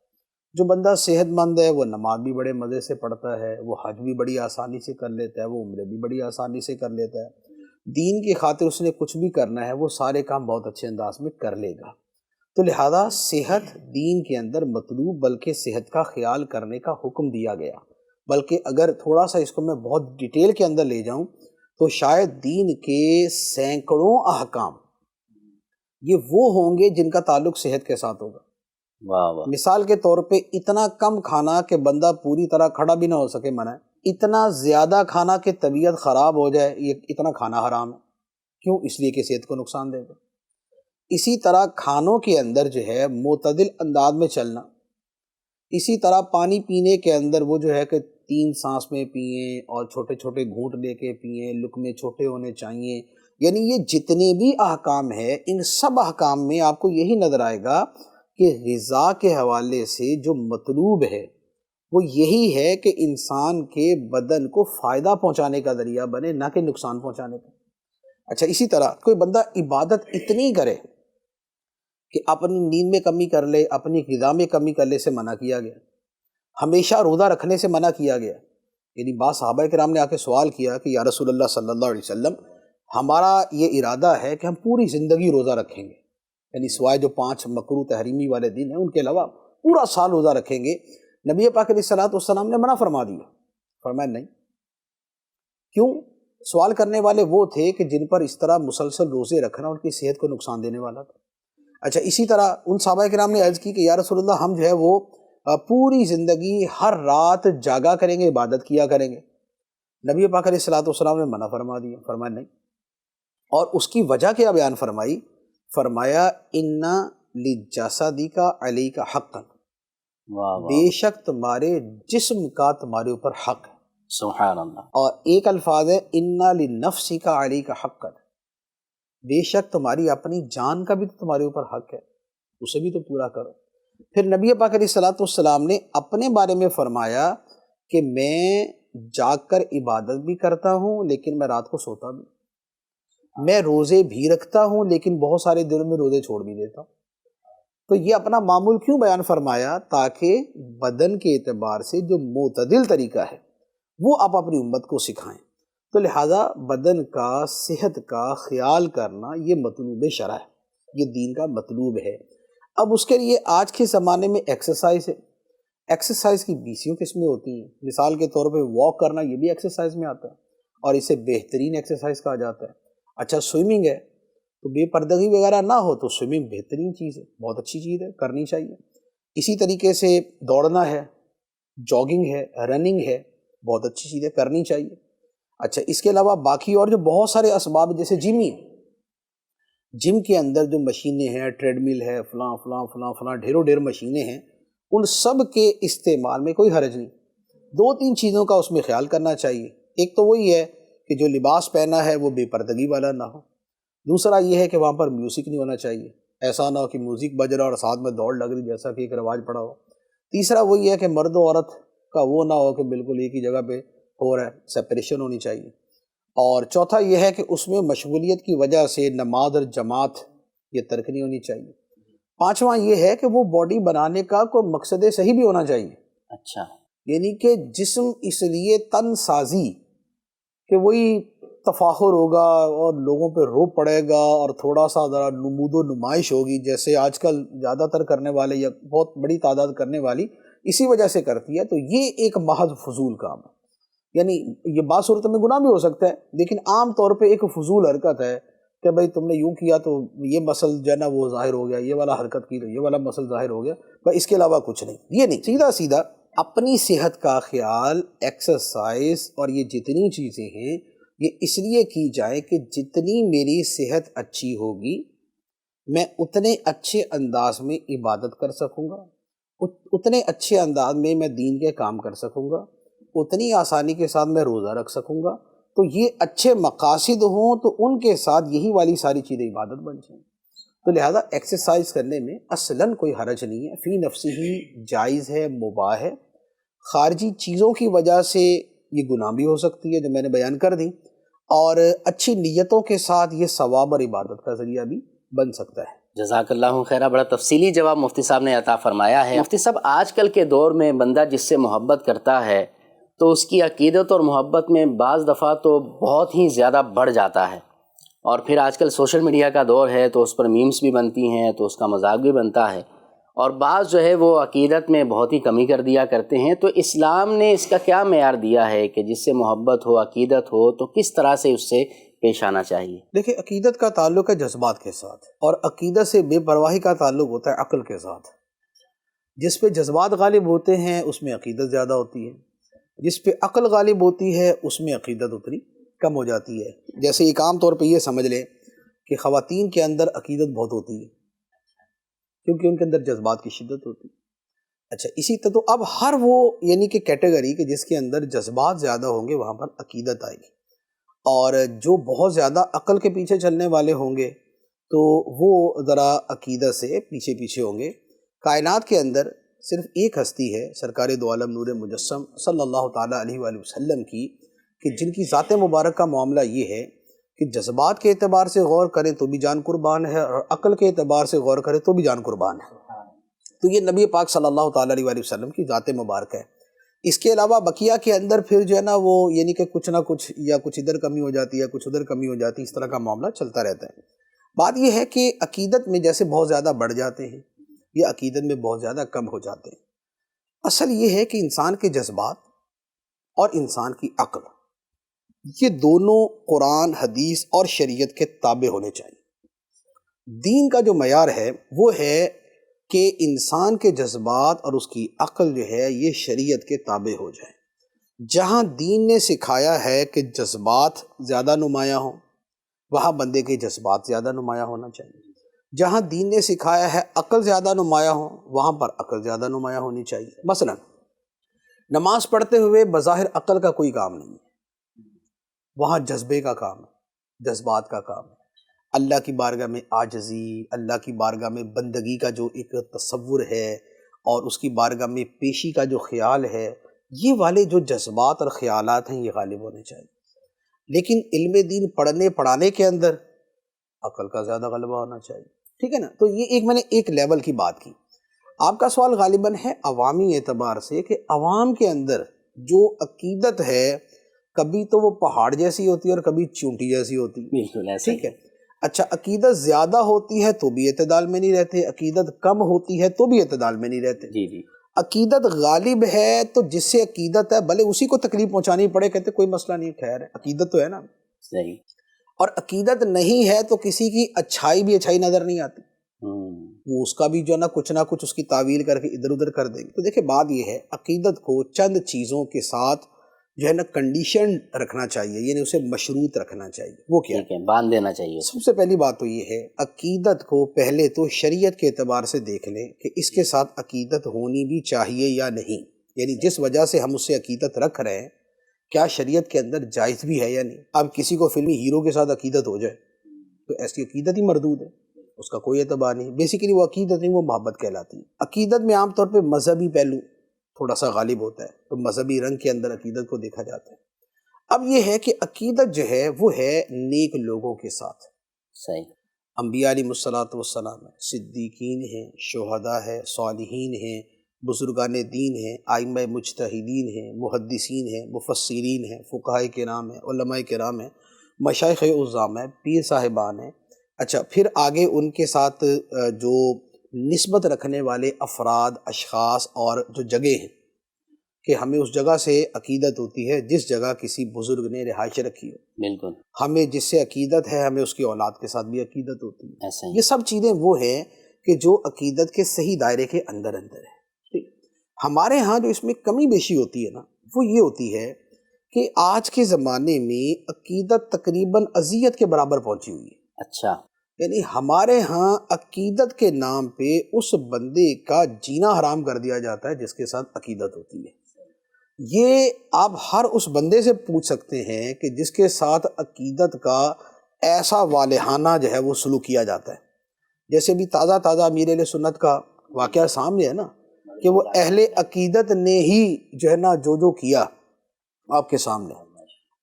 جو بندہ صحت مند ہے وہ نماز بھی بڑے مزے سے پڑھتا ہے، وہ حج بھی بڑی آسانی سے کر لیتا ہے، وہ عمرے بھی بڑی آسانی سے کر لیتا ہے، دین کی خاطر اس نے کچھ بھی کرنا ہے وہ سارے کام بہت اچھے انداز میں کر لے گا۔ تو لہذا صحت دین کے اندر مطلوب، بلکہ صحت کا خیال کرنے کا حکم دیا گیا۔ بلکہ اگر تھوڑا سا اس کو میں بہت ڈیٹیل کے اندر لے جاؤں تو شاید دین کے سینکڑوں احکام یہ وہ ہوں گے جن کا تعلق صحت کے ساتھ ہوگا۔ واہ واہ۔ مثال کے طور پہ اتنا کم کھانا کہ بندہ پوری طرح کھڑا بھی نہ ہو سکے منع ہے، اتنا زیادہ کھانا کہ طبیعت خراب ہو جائے، یہ اتنا کھانا حرام ہے۔ کیوں؟ اس لیے کہ صحت کو نقصان دے گا۔ اسی طرح کھانوں کے اندر جو ہے معتدل انداز میں چلنا، اسی طرح پانی پینے کے اندر وہ جو ہے کہ 3 سانس میں پئیں اور چھوٹے چھوٹے گھونٹ لے کے پئیں، لقمے چھوٹے ہونے چاہیے، یعنی یہ جتنے بھی احکام ہیں ان سب احکام میں آپ کو یہی نظر آئے گا کہ غذا کے حوالے سے جو مطلوب ہے وہ یہی ہے کہ انسان کے بدن کو فائدہ پہنچانے کا ذریعہ بنے، نہ کہ نقصان پہنچانے کا۔ اچھا، اسی طرح کوئی بندہ عبادت اتنی کرے کہ اپنی نیند میں کمی کر لے، اپنی غذا میں کمی کر لے سے منع کیا گیا، ہمیشہ روزہ رکھنے سے منع کیا گیا۔ یعنی بعض صحابہ کرام نے آ کے سوال کیا کہ یا رسول اللہ صلی اللہ علیہ وسلم، ہمارا یہ ارادہ ہے کہ ہم پوری زندگی روزہ رکھیں گے، یعنی سوائے جو 5 مکروہ تحریمی والے دن ہیں ان کے علاوہ پورا سال روزہ رکھیں گے۔ نبی پاک علیہ الصلوۃ والسلام نے منع فرما دیا، فرمایا نہیں۔ کیوں؟ سوال کرنے والے وہ تھے کہ جن پر اس طرح مسلسل روزے رکھنا ان کی صحت کو نقصان دینے والا تھا۔ اچھا، اسی طرح ان صحابہ کرام نے عرض کی کہ یا رسول اللہ، ہم جو ہے وہ پوری زندگی ہر رات جاگا کریں گے، عبادت کیا کریں گے۔ نبی پاک علیہ الصلوۃ والسلام نے منع فرما دیا، فرمایا نہیں۔ اور اس کی وجہ کیا بیان فرمائی؟ فرمایا ان لجسدک علیک حقا، بے شک تمہارے جسم کا تمہارے اوپر حق ہے۔ سبحان اللہ۔ اور ایک الفاظ ہے ان لنفسک علیک حقا، بے شک تمہاری اپنی جان کا بھی تو تمہارے اوپر حق ہے، اسے بھی تو پورا کرو۔ پھر نبی پاک علیہ الصلوۃ والسلام نے اپنے بارے میں فرمایا کہ میں جاگ کر عبادت بھی کرتا ہوں لیکن میں رات کو سوتا بھی، میں روزے بھی رکھتا ہوں لیکن بہت سارے دنوں میں روزے چھوڑ بھی دیتا ہوں۔ تو یہ اپنا معمول کیوں بیان فرمایا؟ تاکہ بدن کے اعتبار سے جو معتدل طریقہ ہے وہ آپ اپنی امت کو سکھائیں۔ تو لہٰذا بدن کا، صحت کا خیال کرنا یہ مطلوب شرع ہے، یہ دین کا مطلوب ہے۔ اب اس کے لیے آج کے زمانے میں ایکسرسائز ہے۔ ایکسرسائز کی 20 قسمیں ہوتی ہیں۔ مثال کے طور پہ واک کرنا یہ بھی ایکسرسائز میں آتا ہے، اور اسے بہترین ایکسرسائز کہا جاتا ہے۔ اچھا سوئمنگ ہے تو بے پردگی وغیرہ نہ ہو تو سوئمنگ بہترین چیز ہے، بہت اچھی چیز ہے، کرنی چاہیے۔ اسی طریقے سے دوڑنا ہے، جاگنگ ہے، رننگ ہے، بہت اچھی چیز ہے، کرنی چاہیے۔ اچھا اس کے علاوہ باقی اور جو بہت سارے اسباب جیسے جم کے اندر جو مشینیں ہیں، ٹریڈ مل ہے، فلاں فلاں فلاں فلاں ڈھیر مشینیں ہیں، ان سب کے استعمال میں کوئی حرج نہیں۔ 2-3 چیزوں کا اس میں خیال کرنا چاہیے۔ ایک تو وہی ہے کہ جو لباس پہنا ہے وہ بے پردگی والا نہ ہو۔ دوسرا یہ ہے کہ وہاں پر میوزک نہیں ہونا چاہیے، ایسا نہ ہو کہ میوزک بج رہا اور ساتھ میں دوڑ لگ رہی جیسا کہ ایک رواج پڑا ہو۔ تیسرا وہی ہے کہ مرد و عورت کا وہ نہ ہو کہ بالکل ایک ہی جگہ پہ ہو رہا ہے، سپریشن ہونی چاہیے۔ اور چوتھا یہ ہے کہ اس میں مشغولیت کی وجہ سے نماز اور جماعت یہ ترک نہیں ہونی چاہیے۔ پانچواں یہ ہے کہ وہ باڈی بنانے کا کوئی مقصد صحیح بھی ہونا چاہیے۔ اچھا، یعنی کہ جسم اس لیے تن سازی کہ وہی تفاخر ہوگا اور لوگوں پہ روب پڑے گا اور تھوڑا سا ذرا نمود و نمائش ہوگی، جیسے آج کل زیادہ تر کرنے والے یا بہت بڑی تعداد کرنے والی اسی وجہ سے کرتی ہے، تو یہ ایک محض فضول کام ہے۔ یعنی یہ بعض صورتوں میں گناہ بھی ہو سکتا ہے، لیکن عام طور پہ ایک فضول حرکت ہے کہ بھائی تم نے یوں کیا تو یہ مسل جو ہے نا وہ ظاہر ہو گیا، یہ والا حرکت کی تو یہ والا مسل ظاہر ہو گیا، بس اس کے علاوہ کچھ نہیں۔ یہ نہیں، سیدھا اپنی صحت کا خیال، ایکسرسائز اور یہ جتنی چیزیں ہیں یہ اس لیے کی جائے کہ جتنی میری صحت اچھی ہوگی میں اتنے اچھے انداز میں عبادت کر سکوں گا، اتنے اچھے انداز میں دین کے کام کر سکوں گا، اتنی آسانی کے ساتھ میں روزہ رکھ سکوں گا۔ تو یہ اچھے مقاصد ہوں تو ان کے ساتھ یہی والی ساری چیزیں عبادت بن جائیں۔ تو لہذا ایکسرسائز کرنے میں اصلاً کوئی حرج نہیں ہے، فی نفسی ہی جائز ہے، مباح ہے۔ خارجی چیزوں کی وجہ سے یہ گناہ بھی ہو سکتی ہے جو میں نے بیان کر دی، اور اچھی نیتوں کے ساتھ یہ ثواب اور عبادت کا ذریعہ بھی بن سکتا ہے۔ جزاک اللہ خیرہ، بڑا تفصیلی جواب مفتی صاحب نے عطا فرمایا ہے۔ مفتی صاحب، آج کل کے دور میں بندہ جس سے محبت کرتا ہے تو اس کی عقیدت اور محبت میں بعض دفعہ تو بہت ہی زیادہ بڑھ جاتا ہے، اور پھر آج کل سوشل میڈیا کا دور ہے تو اس پر میمز بھی بنتی ہیں تو اس کا مذاق بھی بنتا ہے، اور بعض جو ہے وہ عقیدت میں بہت ہی کمی کر دیا کرتے ہیں۔ تو اسلام نے اس کا کیا معیار دیا ہے کہ جس سے محبت ہو، عقیدت ہو، تو کس طرح سے اس سے پیش آنا چاہیے؟ دیکھیں، عقیدت کا تعلق ہے جذبات کے ساتھ، اور عقیدت سے بے پرواہی کا تعلق ہوتا ہے عقل کے ساتھ۔ جس پہ جذبات غالب ہوتے ہیں اس میں عقیدت زیادہ ہوتی ہے، جس پہ عقل غالب ہوتی ہے اس میں عقیدت اتنی کم ہو جاتی ہے۔ جیسے ایک عام طور پہ یہ سمجھ لیں کہ خواتین کے اندر عقیدت بہت ہوتی ہے کیونکہ ان کے اندر جذبات کی شدت ہوتی ہے۔ اچھا، اسی طرح تو اب ہر وہ یعنی کہ کیٹیگری کہ جس کے اندر جذبات زیادہ ہوں گے وہاں پر عقیدت آئے گی، اور جو بہت زیادہ عقل کے پیچھے چلنے والے ہوں گے تو وہ ذرا عقیدت سے پیچھے ہوں گے۔ کائنات کے اندر صرف ایک ہستی ہے سرکار دو عالم نور مجسم صلی اللہ تعالیٰ علیہ وآلہ وسلم کی، کہ جن کی ذات مبارک کا معاملہ یہ ہے کہ جذبات کے اعتبار سے غور کریں تو بھی جان قربان ہے، اور عقل کے اعتبار سے غور کریں تو بھی جان قربان ہے۔ تو یہ نبی پاک صلی اللہ تعالیٰ علیہ وآلہ وسلم کی ذات مبارک ہے۔ اس کے علاوہ بقیہ کے اندر پھر جو ہے نا وہ یعنی کہ کچھ نہ کچھ، یا کچھ ادھر کمی ہو جاتی ہے، کچھ ادھر کمی ہو جاتی ہے، اس طرح کا معاملہ چلتا رہتا ہے۔ بات یہ ہے کہ عقیدت میں جیسے بہت زیادہ بڑھ جاتے ہیں یا عقیدت میں بہت زیادہ کم ہو جاتے ہیں۔ اصل یہ ہے کہ انسان کے جذبات اور انسان کی عقل یہ دونوں قرآن، حدیث اور شریعت کے تابع ہونے چاہیے۔ دین کا جو معیار ہے وہ ہے کہ انسان کے جذبات اور اس کی عقل جو ہے یہ شریعت کے تابع ہو جائے۔ جہاں دین نے سکھایا ہے کہ جذبات زیادہ نمایاں ہوں وہاں بندے کے جذبات زیادہ نمایاں ہونا چاہیے۔ جہاں دین نے سکھایا ہے عقل زیادہ نمایاں ہو وہاں پر عقل زیادہ نمایاں ہونی چاہیے۔ مثلا نماز پڑھتے ہوئے بظاہر عقل کا کوئی کام نہیں ہے، وہاں جذبے کا کام ہے، جذبات کا کام ہے۔ اللہ کی بارگاہ میں عاجزی، اللہ کی بارگاہ میں بندگی کا جو ایک تصور ہے اور اس کی بارگاہ میں پیشی کا جو خیال ہے، یہ والے جو جذبات اور خیالات ہیں یہ غالب ہونے چاہیے۔ لیکن علم دین پڑھنے پڑھانے کے اندر عقل کا زیادہ غلبہ ہونا چاہیے، ٹھیک ہے نا؟ تو یہ میں نے ایک لیول کی بات کی۔ آپ کا سوال غالباً ہے عوامی اعتبار سے کہ عوام کے اندر جو عقیدت ہے کبھی تو وہ پہاڑ جیسی ہوتی ہے اور کبھی چونٹی جیسی ہوتی ہے، بالکل ایسا ٹھیک ہے؟ اچھا، عقیدت زیادہ ہوتی ہے تو بھی اعتدال میں نہیں رہتے، عقیدت کم ہوتی ہے تو بھی اعتدال میں نہیں رہتے۔ جی جی۔ عقیدت غالب ہے تو جس سے عقیدت ہے بھلے اسی کو تکلیف پہنچانی پڑے، کہتے کوئی مسئلہ نہیں، خیر ہے، عقیدت تو ہے نا. صحیح. اور عقیدت نہیں ہے تو کسی کی اچھائی بھی اچھائی نظر نہیں آتی، وہ اس کا بھی جو ہے نا کچھ اس کی تعویل کر کے ادھر ادھر کر دیں گے. تو دیکھیں بات یہ ہے، عقیدت کو چند چیزوں کے ساتھ جو ہے نا کنڈیشن رکھنا چاہیے، یعنی اسے مشروط رکھنا چاہیے. وہ کیا ٹھیک ہے، باندھ دینا چاہیے. سب سے پہلی بات تو یہ ہے، عقیدت کو پہلے تو شریعت کے اعتبار سے دیکھ لیں کہ اس کے ساتھ عقیدت ہونی بھی چاہیے یا نہیں. یعنی جس وجہ سے ہم اس سے عقیدت رکھ رہے ہیں کیا شریعت کے اندر جائز بھی ہے یا نہیں. اب کسی کو فلمی ہیرو کے ساتھ عقیدت ہو جائے تو ایسی عقیدت ہی مردود ہے، اس کا کوئی اعتبار نہیں. بیسیکلی وہ عقیدت نہیں، وہ محبت کہلاتی ہے. عقیدت میں عام طور پہ مذہبی پہلو تھوڑا سا غالب ہوتا ہے، تو مذہبی رنگ کے اندر عقیدت کو دیکھا جاتا ہے. اب یہ ہے کہ عقیدت جو ہے وہ ہے نیک لوگوں کے ساتھ. صحیح. انبیاء علیہ الصلوۃ والسلام ہیں، صدیقین ہیں، شہداء ہیں، صالحین ہیں، بزرگان دین ہیں، ائمہ مجتہدین ہیں، محدثین ہیں، مفسرین ہیں، فقہاء کرام ہیں، علماء کرام ہیں، مشائخ اعظام ہیں، پیر صاحبان ہیں. اچھا پھر آگے ان کے ساتھ جو نسبت رکھنے والے افراد، اشخاص اور جو جگہ ہیں کہ ہمیں اس جگہ سے عقیدت ہوتی ہے جس جگہ کسی بزرگ نے رہائش رکھی ہو. بالکل. ہمیں جس سے عقیدت ہے ہمیں اس کی اولاد کے ساتھ بھی عقیدت ہوتی ہے. ایسا ہی. یہ سب چیزیں وہ ہیں کہ جو عقیدت کے صحیح دائرے کے اندر ہے. ہمارے ہاں جو اس میں کمی بیشی ہوتی ہے نا وہ یہ ہوتی ہے کہ آج کے زمانے میں عقیدت تقریباً اذیت کے برابر پہنچی ہوئی ہے. اچھا. یعنی ہمارے ہاں عقیدت کے نام پہ اس بندے کا جینا حرام کر دیا جاتا ہے جس کے ساتھ عقیدت ہوتی ہے. یہ آپ ہر اس بندے سے پوچھ سکتے ہیں کہ جس کے ساتھ عقیدت کا ایسا والہانہ جو ہے وہ سلوک کیا جاتا ہے. جیسے بھی تازہ امیر اہل سنت کا واقعہ سامنے ہے نا کہ وہ اہل عقیدت نے ہی جو ہے نا جو کیا آپ کے سامنے.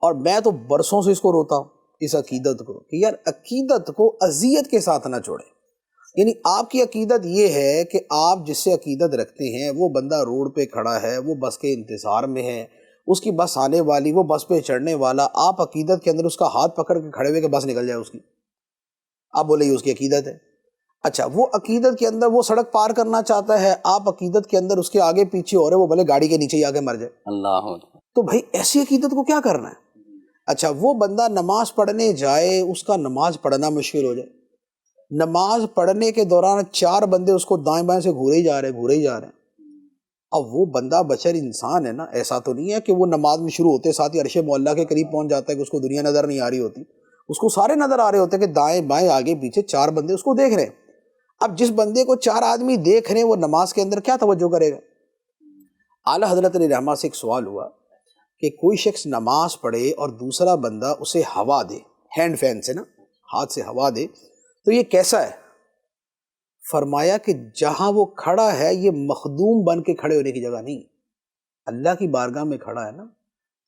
اور میں تو برسوں سے اس کو روتا ہوں، اس عقیدت کو، کہ یار عقیدت کو اذیت کے ساتھ نہ چھوڑیں. یعنی آپ کی عقیدت یہ ہے کہ آپ جس سے عقیدت رکھتے ہیں وہ بندہ روڈ پہ کھڑا ہے، وہ بس کے انتظار میں ہے، اس کی بس آنے والی، وہ بس پہ چڑھنے والا، آپ عقیدت کے اندر اس کا ہاتھ پکڑ کے کھڑے ہوئے کہ بس نکل جائے اس کی، آپ بولے یہ اس کی عقیدت ہے. اچھا وہ عقیدت کے اندر وہ سڑک پار کرنا چاہتا ہے، آپ عقیدت کے اندر اس کے آگے پیچھے ہو رہے، وہ بھلے گاڑی کے نیچے ہی آ کے مر جائے. اللہ. تو بھائی ایسی عقیدت کو کیا کرنا ہے؟ اچھا وہ بندہ نماز پڑھنے جائے، اس کا نماز پڑھنا مشکل ہو جائے، نماز پڑھنے کے دوران 4 بندے اس کو دائیں بائیں سے گھورے ہی جا رہے ہیں. اب وہ بندہ بشر انسان ہے نا، ایسا تو نہیں ہے کہ وہ نماز میں شروع ہوتے ساتھ ہی عرش معلیٰ کے قریب پہنچ جاتا ہے کہ اس کو دنیا نظر نہیں آ رہی ہوتی. اس کو سارے نظر آ رہے ہوتے ہیں کہ دائیں بائیں آگے پیچھے 4 بندے اس کو دیکھ رہے ہیں. اب جس بندے کو 4 آدمی دیکھ رہے ہیں وہ نماز کے اندر کیا توجہ کرے گا؟ اعلیٰ حضرت علیہ رحمہ سے ایک سوال ہوا کہ کوئی شخص نماز پڑھے اور دوسرا بندہ اسے ہوا دے، ہینڈ فین سے نا، ہاتھ سے ہوا دے، تو یہ کیسا ہے؟ فرمایا کہ جہاں وہ کھڑا ہے یہ مخدوم بن کے کھڑے ہونے کی جگہ نہیں، اللہ کی بارگاہ میں کھڑا ہے نا،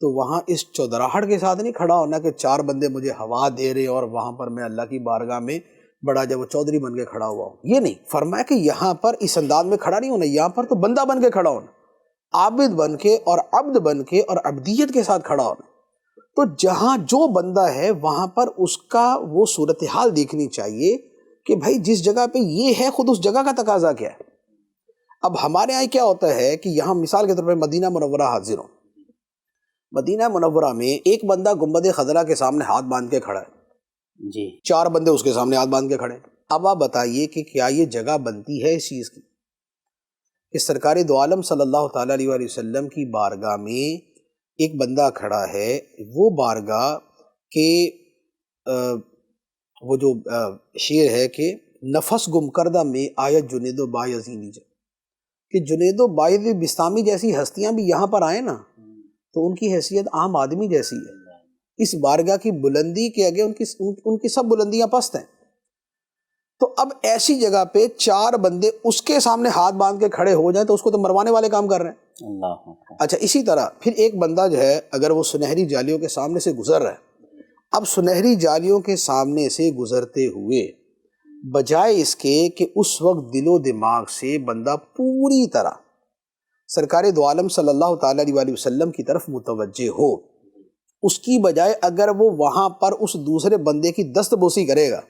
تو وہاں اس چودراہٹ کے ساتھ نہیں کھڑا ہونا کہ 4 بندے مجھے ہوا دے رہے اور وہاں پر میں اللہ کی بارگاہ میں بڑا جب وہ چودھری بن کے کھڑا ہوا ہوں. یہ نہیں، فرمایا کہ یہاں پر اس انداز میں کھڑا نہیں ہونا، یہاں پر تو بندہ بن کے کھڑا ہونا، عابد بن کے اور عبد بن کے اور عبدیت کے ساتھ کھڑا ہونا. تو جہاں جو بندہ ہے وہاں پر اس کا وہ صورتحال دیکھنی چاہیے کہ بھائی جس جگہ پہ یہ ہے خود اس جگہ کا تقاضا کیا ہے. اب ہمارے یہاں کیا ہوتا ہے کہ یہاں مثال کے طور پہ مدینہ منورہ حاضر ہوں، مدینہ منورہ میں ایک بندہ گنبد خضرا کے سامنے ہاتھ باندھ کے کھڑا ہے جی، 4 بندے اس کے سامنے ہاتھ باندھ کے کھڑے. اب آپ بتائیے کہ کیا یہ جگہ بنتی ہے اس چیز کی کہ سرکار دو عالم صلی اللہ تعالیٰ علیہ وآلہ وسلم کی بارگاہ میں ایک بندہ کھڑا ہے، وہ بارگاہ کے وہ جو شعر ہے کہ نفس گم کردہ میں آیت جنید و بایزینی جا، کہ جنید و بایزی بستامی جیسی ہستیاں بھی یہاں پر آئیں نا تو ان کی حیثیت عام آدمی جیسی ہے. اس بارگاہ کی بلندی کے آگے ان کی سب بلندیاں پست ہیں. تو اب ایسی جگہ پہ 4 بندے اس کے سامنے ہاتھ باندھ کے کھڑے ہو جائیں تو اس کو تو مروانے والے کام کر رہے ہیں. اللہ. اچھا اسی طرح پھر ایک بندہ جو ہے اگر وہ سنہری جالیوں کے سامنے سے گزر رہا ہے، اب سنہری جالیوں کے سامنے سے گزرتے ہوئے بجائے اس کے کہ اس وقت دل و دماغ سے بندہ پوری طرح سرکار دو عالم صلی اللہ تعالیٰ علیہ وآلہ وسلم کی طرف متوجہ ہو، اس کی بجائے اگر وہ وہاں پر اس دوسرے بندے کی دست بوسی کرے گا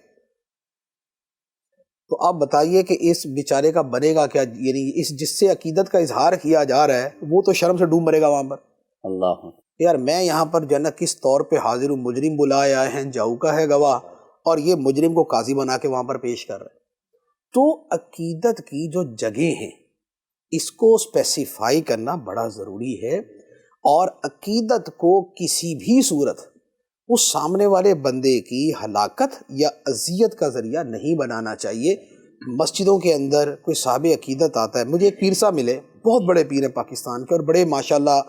تو آپ بتائیے کہ اس بیچارے کا بنے گا کیا؟ یعنی اس جس سے عقیدت کا اظہار کیا جا رہا ہے وہ تو شرم سے ڈوب مرے گا وہاں پر. اللہ یار میں یہاں پر جو ہے نا کس طور پہ حاضر ہوں، مجرم بلائے آئے ہیں، جاؤ کا ہے گواہ، اور یہ مجرم کو قاضی بنا کے وہاں پر پیش کر رہے ہیں. تو عقیدت کی جو جگہیں ہیں اس کو اسپیسیفائی کرنا بڑا ضروری ہے، اور عقیدت کو کسی بھی صورت اس سامنے والے بندے کی ہلاکت یا اذیت کا ذریعہ نہیں بنانا چاہیے. مسجدوں کے اندر کوئی صاحب عقیدت آتا ہے، مجھے ایک پیر صاحب ملے، بہت بڑے پیر ہیں پاکستان کے، اور بڑے ماشاءاللہ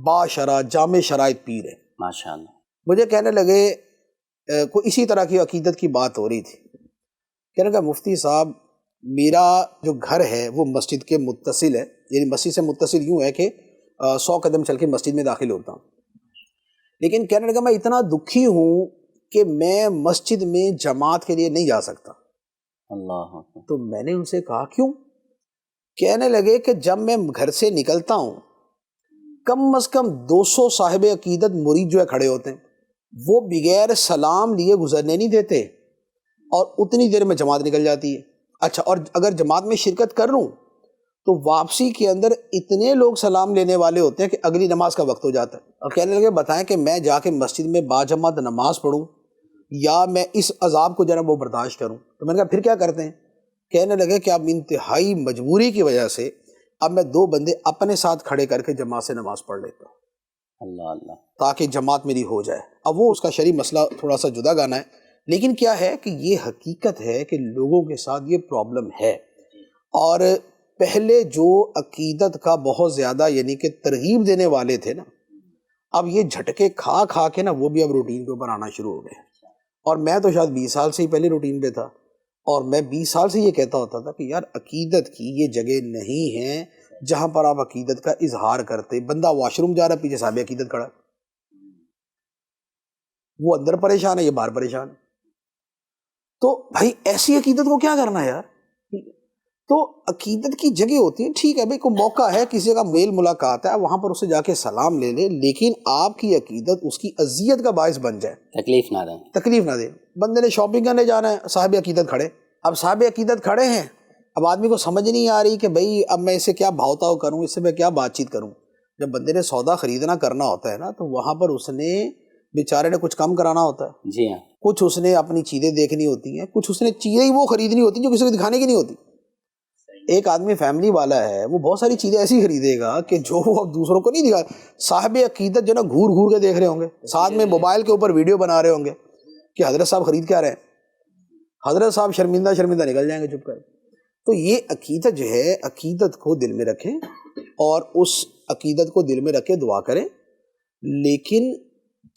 باشرع جامع شرائط پیر ہیں. ماشاءاللہ. مجھے کہنے لگے کوئی اسی طرح کی عقیدت کی بات ہو رہی تھی، کہنے لگا مفتی صاحب میرا جو گھر ہے وہ مسجد کے متصل ہے، یعنی مسجد سے متصل یوں ہے کہ 100 قدم چل کے مسجد میں داخل ہوتا ہوں، لیکن کہنے لگا میں اتنا دکھی ہوں کہ میں مسجد میں جماعت کے لیے نہیں جا سکتا. اللہ. تو میں نے ان سے کہا کیوں؟ کہنے لگے کہ جب میں گھر سے نکلتا ہوں کم از کم 200 صاحب عقیدت مرید جو ہے کھڑے ہوتے ہیں، وہ بغیر سلام لیے گزرنے نہیں دیتے، اور اتنی دیر میں جماعت نکل جاتی ہے. اچھا، اور اگر جماعت میں شرکت کر لوں تو واپسی کے اندر اتنے لوگ سلام لینے والے ہوتے ہیں کہ اگلی نماز کا وقت ہو جاتا ہے. اور کہنے لگے بتائیں کہ میں جا کے مسجد میں باجماعت نماز پڑھوں یا میں اس عذاب کو جو ہے وہ برداشت کروں؟ تو میں نے کہا پھر کیا کرتے ہیں؟ کہنے لگے کہ اب انتہائی مجبوری کی وجہ سے اب میں 2 بندے اپنے ساتھ کھڑے کر کے جماعت سے نماز پڑھ لیتا ہوں اللہ اللہ. تاکہ جماعت میری ہو جائے. اب وہ اس کا شرعی مسئلہ تھوڑا سا جدا گانا ہے، لیکن کیا ہے کہ یہ حقیقت ہے کہ لوگوں کے ساتھ یہ پرابلم ہے. اور پہلے جو عقیدت کا بہت زیادہ یعنی کہ ترغیب دینے والے تھے نا، اب یہ جھٹکے کھا کھا کے نا وہ بھی اب روٹین کے اوپر آنا شروع ہو گئے. اور میں تو شاید 20 سال سے ہی پہلے روٹین پہ تھا، اور میں 20 سال سے یہ کہتا ہوتا تھا کہ یار عقیدت کی یہ جگہ نہیں ہے جہاں پر آپ عقیدت کا اظہار کرتے. بندہ واش روم جا رہا ہے، پیچھے صاحب عقیدت کھڑا ہے، وہ اندر پریشان ہے، یہ باہر پریشان ہے. تو بھائی ایسی عقیدت کو کیا کرنا ہے یار؟ تو عقیدت کی جگہ ہوتی ہے، ٹھیک ہے بھائی کوئی موقع ہے، کسی کا میل ملاقات ہے، وہاں پر اسے جا کے سلام لے لے، لیکن آپ کی عقیدت اس کی اذیت کا باعث بن جائے، تکلیف نہ دے. بندے نے شاپنگ کرنے جانا ہے، صاحب عقیدت کھڑے، اب صاحب عقیدت کھڑے ہیں، اب آدمی کو سمجھ نہیں آ رہی کہ بھائی اب میں اسے کیا بھاؤتاؤ کروں، اس سے میں کیا بات چیت کروں. جب بندے نے سودا خریدنا کرنا ہوتا ہے نا تو وہاں پر اس نے بیچارے نے کچھ کم کرانا ہوتا ہے. جی ہاں. کچھ اس نے اپنی چیزیں دیکھنی ہوتی ہیں، کچھ اس نے چیزیں ہی وہ خریدنی ہوتی ہیں جو کسی کو دکھانے کی نہیں ہوتی. ایک آدمی فیملی والا ہے، وہ بہت ساری چیزیں ایسی خریدے گا کہ جو وہ اب دوسروں کو نہیں دکھا. صاحب عقیدت جو نا گھور گھور کے دیکھ رہے ہوں گے، ساتھ میں موبائل کے اوپر ویڈیو بنا رہے ہوں گے کہ حضرت صاحب خرید کیا رہے ہیں، حضرت صاحب شرمندہ نکل جائیں گے چپ کر. تو یہ عقیدت جو ہے، عقیدت کو دل میں رکھیں اور اس عقیدت کو دل میں رکھ کے دعا کریں، لیکن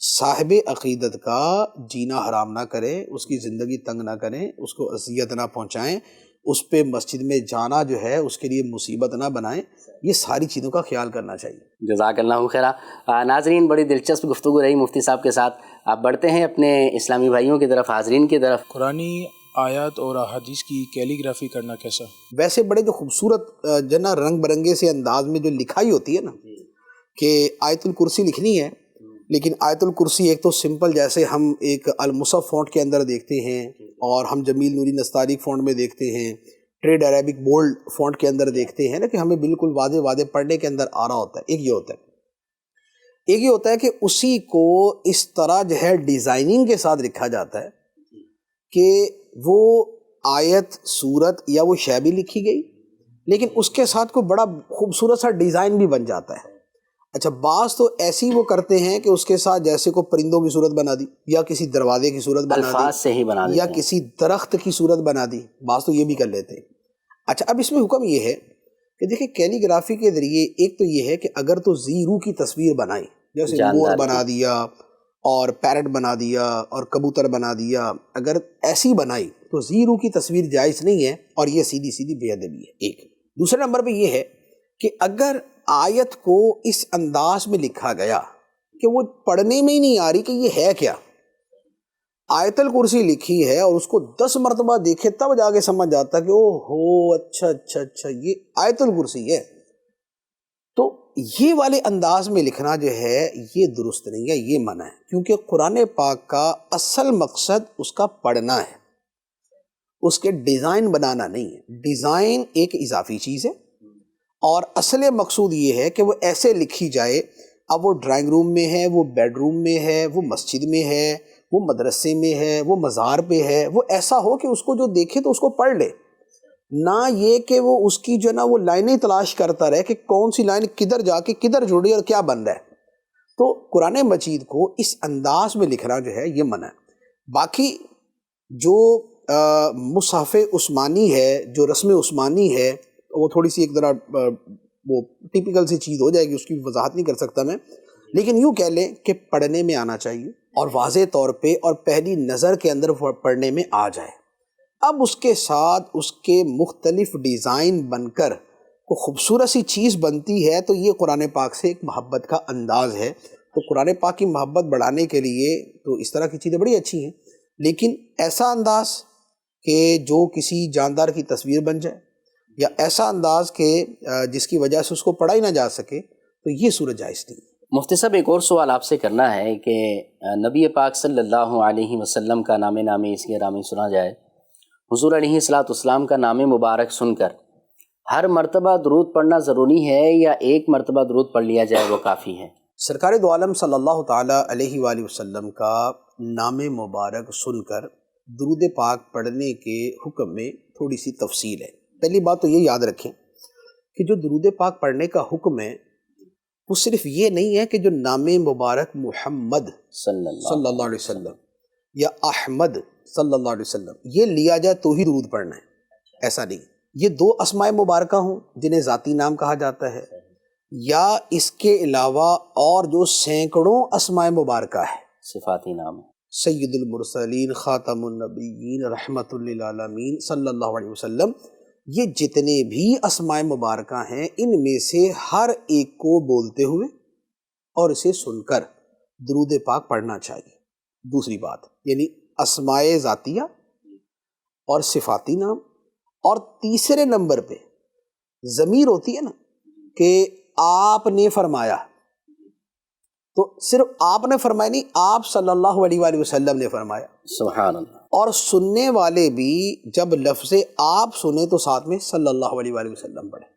صاحب عقیدت کا جینا حرام نہ کریں، اس کی زندگی تنگ نہ کریں، اس کو اذیت نہ پہنچائیں، اس پہ مسجد میں جانا جو ہے اس کے لیے مصیبت نہ بنائیں. یہ ساری چیزوں کا خیال کرنا چاہیے. جزاک اللہ خیرہ. ناظرین بڑی دلچسپ گفتگو رہی مفتی صاحب کے ساتھ. آپ بڑھتے ہیں اپنے اسلامی بھائیوں کی طرف، حاضرین کی طرف. قرآنی آیات اور احادیث کی کیلیگرافی کرنا کیسا؟ ویسے بڑے جو خوبصورت جو نا رنگ برنگے سے انداز میں جو لکھائی ہوتی ہے نا، کہ آیت الکرسی لکھنی ہے، لیکن آیت الکرسی ایک تو سمپل جیسے ہم ایک المصحف فونٹ کے اندر دیکھتے ہیں، اور ہم جمیل نوری نستعلیق فونٹ میں دیکھتے ہیں، ٹریڈ عربک بولڈ فونٹ کے اندر دیکھتے ہیں نا، کہ ہمیں بالکل واضح پڑھنے کے اندر آ رہا ہوتا ہے. ایک یہ ہوتا ہے کہ اسی کو اس طرح جو ہے ڈیزائننگ کے ساتھ لکھا جاتا ہے کہ وہ آیت سورت یا وہ شے بھی لکھی گئی، لیکن اس کے ساتھ کوئی بڑا خوبصورت سا ڈیزائن بھی بن جاتا ہے. اچھا، بعض تو ایسی وہ کرتے ہیں کہ اس کے ساتھ جیسے کو پرندوں کی صورت بنا دی، یا کسی دروازے کی صورت بنا دی، الفاظ سے ہی بنا دیتے یا ہیں، کسی درخت کی صورت بنا دی. بعض تو یہ بھی کر لیتے ہیں. اچھا، اب اس میں حکم یہ ہے کہ دیکھیں کیلیگرافی کے ذریعے ایک تو یہ ہے کہ اگر تو زیرو کی تصویر بنائی، جیسے مور بنا دیا اور پیرٹ بنا دیا اور کبوتر بنا دیا، اگر ایسی بنائی تو زیرو کی تصویر جائز نہیں ہے، اور یہ سیدھی بے ادبی ہے. ایک دوسرے نمبر پہ یہ ہے کہ اگر آیت کو اس انداز میں لکھا گیا کہ وہ پڑھنے میں ہی نہیں آ رہی کہ یہ ہے کیا، آیت الکرسی لکھی ہے اور اس کو 10 مرتبہ دیکھے تب جا کے سمجھ جاتا ہے کہ او ہو اچھا یہ آیت الکرسی ہے، تو یہ والے انداز میں لکھنا جو ہے یہ درست نہیں ہے، یہ منع ہے. کیونکہ قرآن پاک کا اصل مقصد اس کا پڑھنا ہے، اس کے ڈیزائن بنانا نہیں ہے. ڈیزائن ایک اضافی چیز ہے اور اصل مقصود یہ ہے کہ وہ ایسے لکھی جائے. اب وہ ڈرائنگ روم میں ہے، وہ بیڈ روم میں ہے، وہ مسجد میں ہے، وہ مدرسے میں ہے، وہ مزار پہ ہے، وہ ایسا ہو کہ اس کو جو دیکھے تو اس کو پڑھ لے، نہ یہ کہ وہ اس کی جو نا وہ لائنیں تلاش کرتا رہے کہ کون سی لائن کدھر جا کے کدھر جڑی اور کیا بن رہا ہے. تو قرآن مجید کو اس انداز میں لکھنا جو ہے یہ منع ہے. باقی جو مصحف عثمانی ہے، جو رسم عثمانی ہے، وہ تھوڑی سی ایک ذرا وہ ٹیپیکل سی چیز ہو جائے گی، اس کی وضاحت نہیں کر سکتا میں، لیکن یوں کہہ لیں کہ پڑھنے میں آنا چاہیے اور واضح طور پہ اور پہلی نظر کے اندر پڑھنے میں آ جائے. اب اس کے ساتھ اس کے مختلف ڈیزائن بن کر وہ خوبصورت سی چیز بنتی ہے تو یہ قرآن پاک سے ایک محبت کا انداز ہے. تو قرآن پاک کی محبت بڑھانے کے لیے تو اس طرح کی چیزیں بڑی اچھی ہیں، لیکن ایسا انداز کہ جو کسی جاندار کی تصویر بن جائے یا ایسا انداز کہ جس کی وجہ سے اس کو پڑھا ہی نہ جا سکے، تو یہ صورت جائز نہیں. مفتی صاحب ایک اور سوال آپ سے کرنا ہے کہ نبی پاک صلی اللہ علیہ وسلم کا نام نامی اس گرامی سنا جائے. حضور علیہ الصلوۃ والسلام کا نام مبارک سن کر ہر مرتبہ درود پڑھنا ضروری ہے یا ایک مرتبہ درود پڑھ لیا جائے وہ کافی ہے؟ سرکار دو عالم صلی اللہ تعالیٰ علیہ وآلہ وسلم کا نام مبارک سن کر درود پاک پڑھنے کے حکم میں تھوڑی سی تفصیل ہے. پہلی بات تو یہ یاد رکھیں کہ جو درود پاک پڑھنے کا حکم ہے وہ صرف یہ نہیں ہے کہ جو نام مبارک محمد صلی اللہ علیہ وسلم یا احمد صلی اللہ علیہ وسلم یہ لیا جائے تو ہی درود پڑھنا ہے، ایسا نہیں. یہ دو اسماء مبارکہ ہوں جنہیں ذاتی نام کہا جاتا ہے، یا اس کے علاوہ اور جو سینکڑوں اسماء مبارکہ ہے، صفاتی نام، سید المرسلین، خاتم النبیین، رحمت للعالمین صلی اللہ علیہ وسلم، یہ جتنے بھی اسماء مبارکہ ہیں ان میں سے ہر ایک کو بولتے ہوئے اور اسے سن کر درود پاک پڑھنا چاہیے. دوسری بات یعنی اسماء ذاتیہ اور صفاتی نام، اور تیسرے نمبر پہ ضمیر ہوتی ہے نا کہ آپ نے فرمایا، تو صرف آپ نے فرمایا نہیں، آپ صلی اللہ علیہ وآلہ وسلم نے فرمایا. سبحان اللہ. اور سننے والے بھی جب لفظ آپ سنیں تو ساتھ میں صلی اللہ علیہ وآلہ وسلم پڑھیں.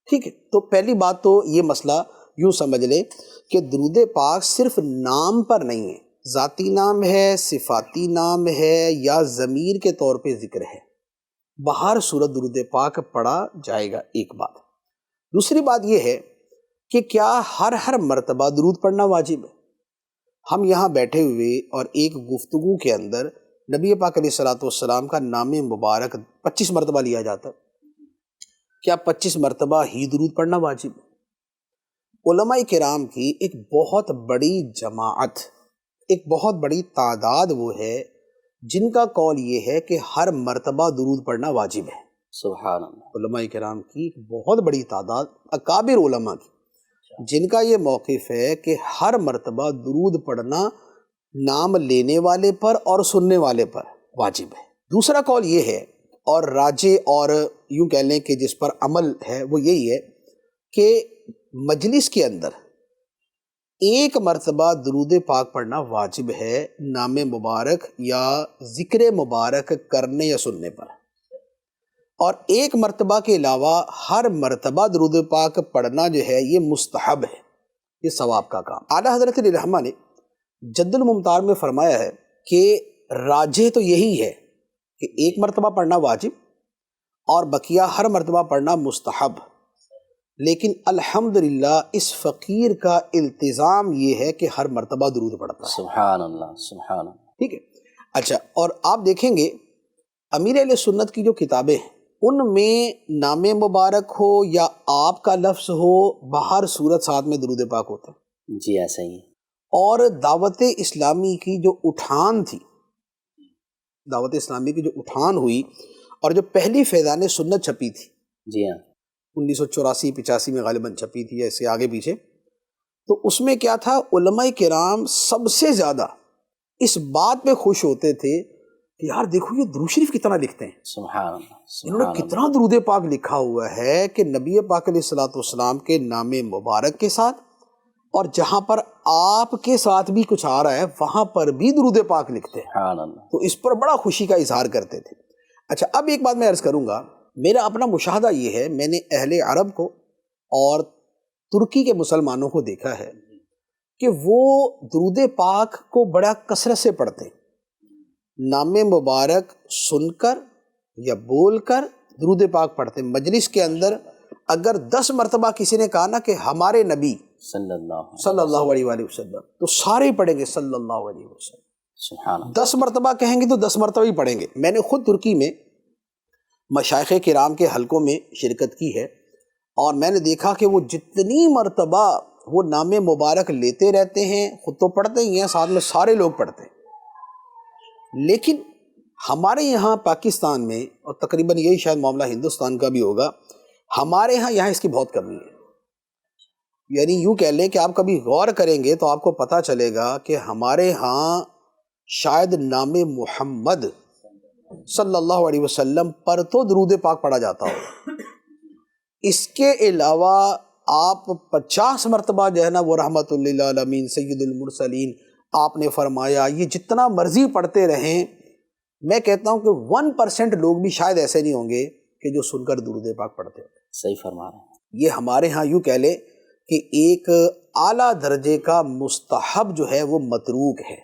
ٹھیک ہے، تو پہلی بات تو یہ مسئلہ یوں سمجھ لیں کہ درود پاک صرف نام پر نہیں ہے، ذاتی نام ہے، صفاتی نام ہے یا ضمیر کے طور پہ ذکر ہے، بہر صورت درود پاک پڑھا جائے گا. ایک بات. دوسری بات یہ ہے کہ کیا ہر مرتبہ درود پڑھنا واجب ہے؟ ہم یہاں بیٹھے ہوئے اور ایک گفتگو کے اندر نبی پاک علیہ الصلوۃ والسلام کا نام مبارک 25 مرتبہ لیا جاتا ہے، کیا 25 مرتبہ ہی درود پڑھنا واجب ہے؟ علماء کرام کی ایک بہت بڑی جماعت، ایک بہت بڑی تعداد وہ ہے جن کا قول یہ ہے کہ ہر مرتبہ درود پڑھنا واجب ہے. سبحان اللہ. علماء کرام کی ایک بہت بڑی تعداد، اکابر علماء کی، جن کا یہ موقف ہے کہ ہر مرتبہ درود پڑھنا نام لینے والے پر اور سننے والے پر واجب ہے. دوسرا قول یہ ہے اور راجح اور یوں کہہ لیں کہ جس پر عمل ہے وہ یہی ہے کہ مجلس کے اندر ایک مرتبہ درود پاک پڑھنا واجب ہے نام مبارک یا ذکر مبارک کرنے یا سننے پر، اور ایک مرتبہ کے علاوہ ہر مرتبہ درود پاک پڑھنا جو ہے یہ مستحب ہے، یہ ثواب کا کام. اعلیٰ حضرت علیہ الرحمہ نے جد الممتار میں فرمایا ہے کہ راجح تو یہی ہے کہ ایک مرتبہ پڑھنا واجب اور بقیہ ہر مرتبہ پڑھنا مستحب، لیکن الحمدللہ اس فقیر کا التزام یہ ہے کہ ہر مرتبہ درود پڑھتا ہے. سبحان اللہ سبحان اللہ. ٹھیک ہے. اچھا، اور آپ دیکھیں گے امیر اہل سنت کی جو کتابیں ہیں ان میں نام مبارک ہو یا آپ کا لفظ ہو، بہر صورت ساتھ میں درود پاک ہوتا ہے. جی ایسا ہی. اور دعوت اسلامی کی جو اٹھان تھی، دعوت اسلامی کی جو اٹھان ہوئی اور جو پہلی فیضان سنت چھپی تھی، جی ہاں، 1984-85 میں غالباً چھپی تھی، ایسے آگے پیچھے، تو اس میں کیا تھا، علماء کرام سب سے زیادہ اس بات پہ خوش ہوتے تھے کہ یار دیکھو یہ درود شریف کتنا لکھتے ہیں، سبحان اللہ انہوں نے کتنا درود پاک لکھا ہوا ہے کہ نبی پاک علیہ الصلوۃ والسلام کے نام مبارک کے ساتھ اور جہاں پر آپ کے ساتھ بھی کچھ آ رہا ہے وہاں پر بھی درود پاک لکھتے ہیں. سبحان اللہ. تو اس پر بڑا خوشی کا اظہار کرتے تھے. اچھا اب ایک بات میں عرض کروں گا، میرا اپنا مشاہدہ یہ ہے، میں نے اہل عرب کو اور ترکی کے مسلمانوں کو دیکھا ہے کہ وہ درود پاک کو بڑا کثرت سے پڑھتے ہیں، نام مبارک سن کر یا بول کر درود پاک پڑھتے ہیں۔ مجلس کے اندر اگر 10 مرتبہ کسی نے کہا نا کہ ہمارے نبی صلی اللہ علیہ وآلہ وسلم، تو سارے پڑھیں گے صلی اللہ علیہ وسلم۔ سبحان اللہ۔ 10 مرتبہ کہیں گے تو 10 مرتبہ ہی پڑھیں گے۔ میں نے خود ترکی میں مشائخ کرام کے حلقوں میں شرکت کی ہے، اور میں نے دیکھا کہ وہ جتنی مرتبہ وہ نام مبارک لیتے رہتے ہیں، خود تو پڑھتے ہی ہیں، ساتھ میں سارے لوگ پڑھتے ہیں۔ لیکن ہمارے یہاں پاکستان میں، اور تقریباً یہی شاید معاملہ ہندوستان کا بھی ہوگا، ہمارے یہاں اس کی بہت کمی ہے۔ یعنی یوں کہہ لیں کہ آپ کبھی غور کریں گے تو آپ کو پتہ چلے گا کہ ہمارے ہاں شاید نام محمد صلی اللہ علیہ وسلم پر تو درود پاک پڑھا جاتا ہو، اس کے علاوہ آپ 50 مرتبہ جو ہے نا وہ رحمت للعالمین سید المرسلین آپ نے فرمایا، یہ جتنا مرضی پڑھتے رہیں، میں کہتا ہوں کہ 1% لوگ بھی شاید ایسے نہیں ہوں گے کہ جو سن کر درود پاک پڑھتے ہوں۔ صحیح فرما رہے ہیں۔ یہ ہمارے ہاں یوں کہہ لیں کہ ایک اعلیٰ درجے کا مستحب جو ہے وہ متروک ہے،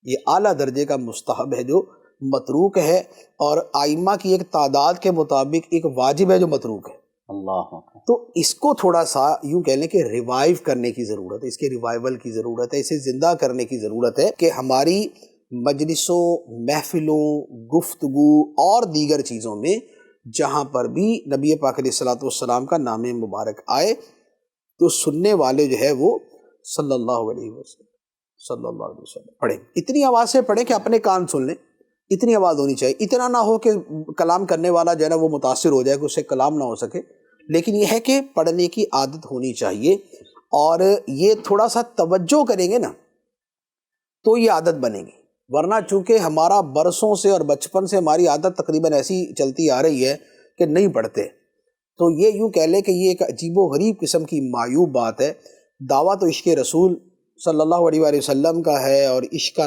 یہ اعلیٰ درجے کا مستحب ہے جو متروک ہے، اور ائمہ کی ایک تعداد کے مطابق ایک واجب ہے جو متروک ہے۔ اللہ اکبر۔ تو اس کو تھوڑا سا یوں کہہ لیں کہ ریوائیو کرنے کی ضرورت ہے، اس کے ریوائیول کی ضرورت ہے، اسے زندہ کرنے کی ضرورت ہے کہ ہماری مجلسوں، محفلوں، گفتگو اور دیگر چیزوں میں جہاں پر بھی نبی پاک علیہ الصلوۃ والسلام کا نام مبارک آئے تو سننے والے جو ہے وہ صلی اللہ علیہ وسلم پڑھیں، اتنی آواز سے پڑھیں کہ اپنے کان سن لیں، اتنی آواز ہونی چاہیے۔ اتنا نہ ہو کہ کلام کرنے والا جو ہے نا وہ متاثر ہو جائے کہ اس سے کلام نہ ہو سکے، لیکن یہ ہے کہ پڑھنے کی عادت ہونی چاہیے، اور یہ تھوڑا سا توجہ کریں گے نا تو یہ عادت بنے گی، ورنہ چونکہ ہمارا برسوں سے اور بچپن سے ہماری عادت تقریباً ایسی چلتی آ رہی ہے کہ نہیں پڑھتے، تو یہ یوں کہہ لیں کہ یہ ایک عجیب و غریب قسم کی معیوب بات ہے۔ دعویٰ تو عشق رسول صلی اللہ علیہ وآلہ وسلم کا ہے، اور عشق کا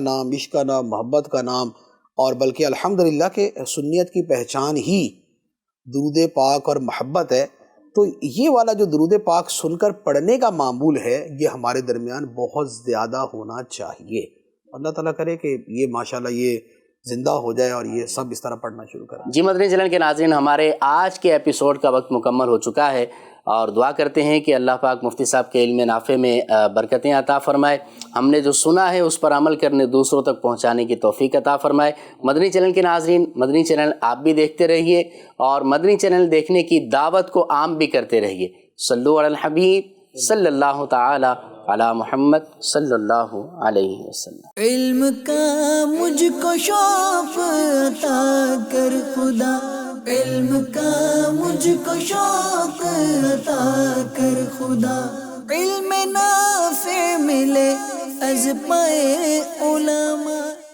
نام محبت کا نام، اور بلکہ الحمدللہ کہ سنیت کی پہچان ہی درود پاک اور محبت ہے۔ تو یہ والا جو درود پاک سن کر پڑھنے کا معمول ہے، یہ ہمارے درمیان بہت زیادہ ہونا چاہیے۔ اللہ تعالیٰ کرے کہ یہ ماشاءاللہ یہ زندہ ہو جائے اور یہ سب اس طرح پڑھنا شروع کریں۔ جی مدنی چینل کے ناظرین، ہمارے آج کے ایپیسوڈ کا وقت مکمل ہو چکا ہے، اور دعا کرتے ہیں کہ اللہ پاک مفتی صاحب کے علم نافع میں برکتیں عطا فرمائے، ہم نے جو سنا ہے اس پر عمل کرنے، دوسروں تک پہنچانے کی توفیق عطا فرمائے۔ مدنی چینل کے ناظرین، مدنی چینل آپ بھی دیکھتے رہیے، اور مدنی چینل دیکھنے کی دعوت کو عام بھی کرتے رہیے۔ صلو علی الحبیب صلی اللہ تعالی علی محمد صلی اللہ علیہ وسلم۔ علم کا مجھ کو شوق عطا کر خدا، علم کا مجھ کو شوق عطا کر خدا، علم نافع ملے از پائے علماء۔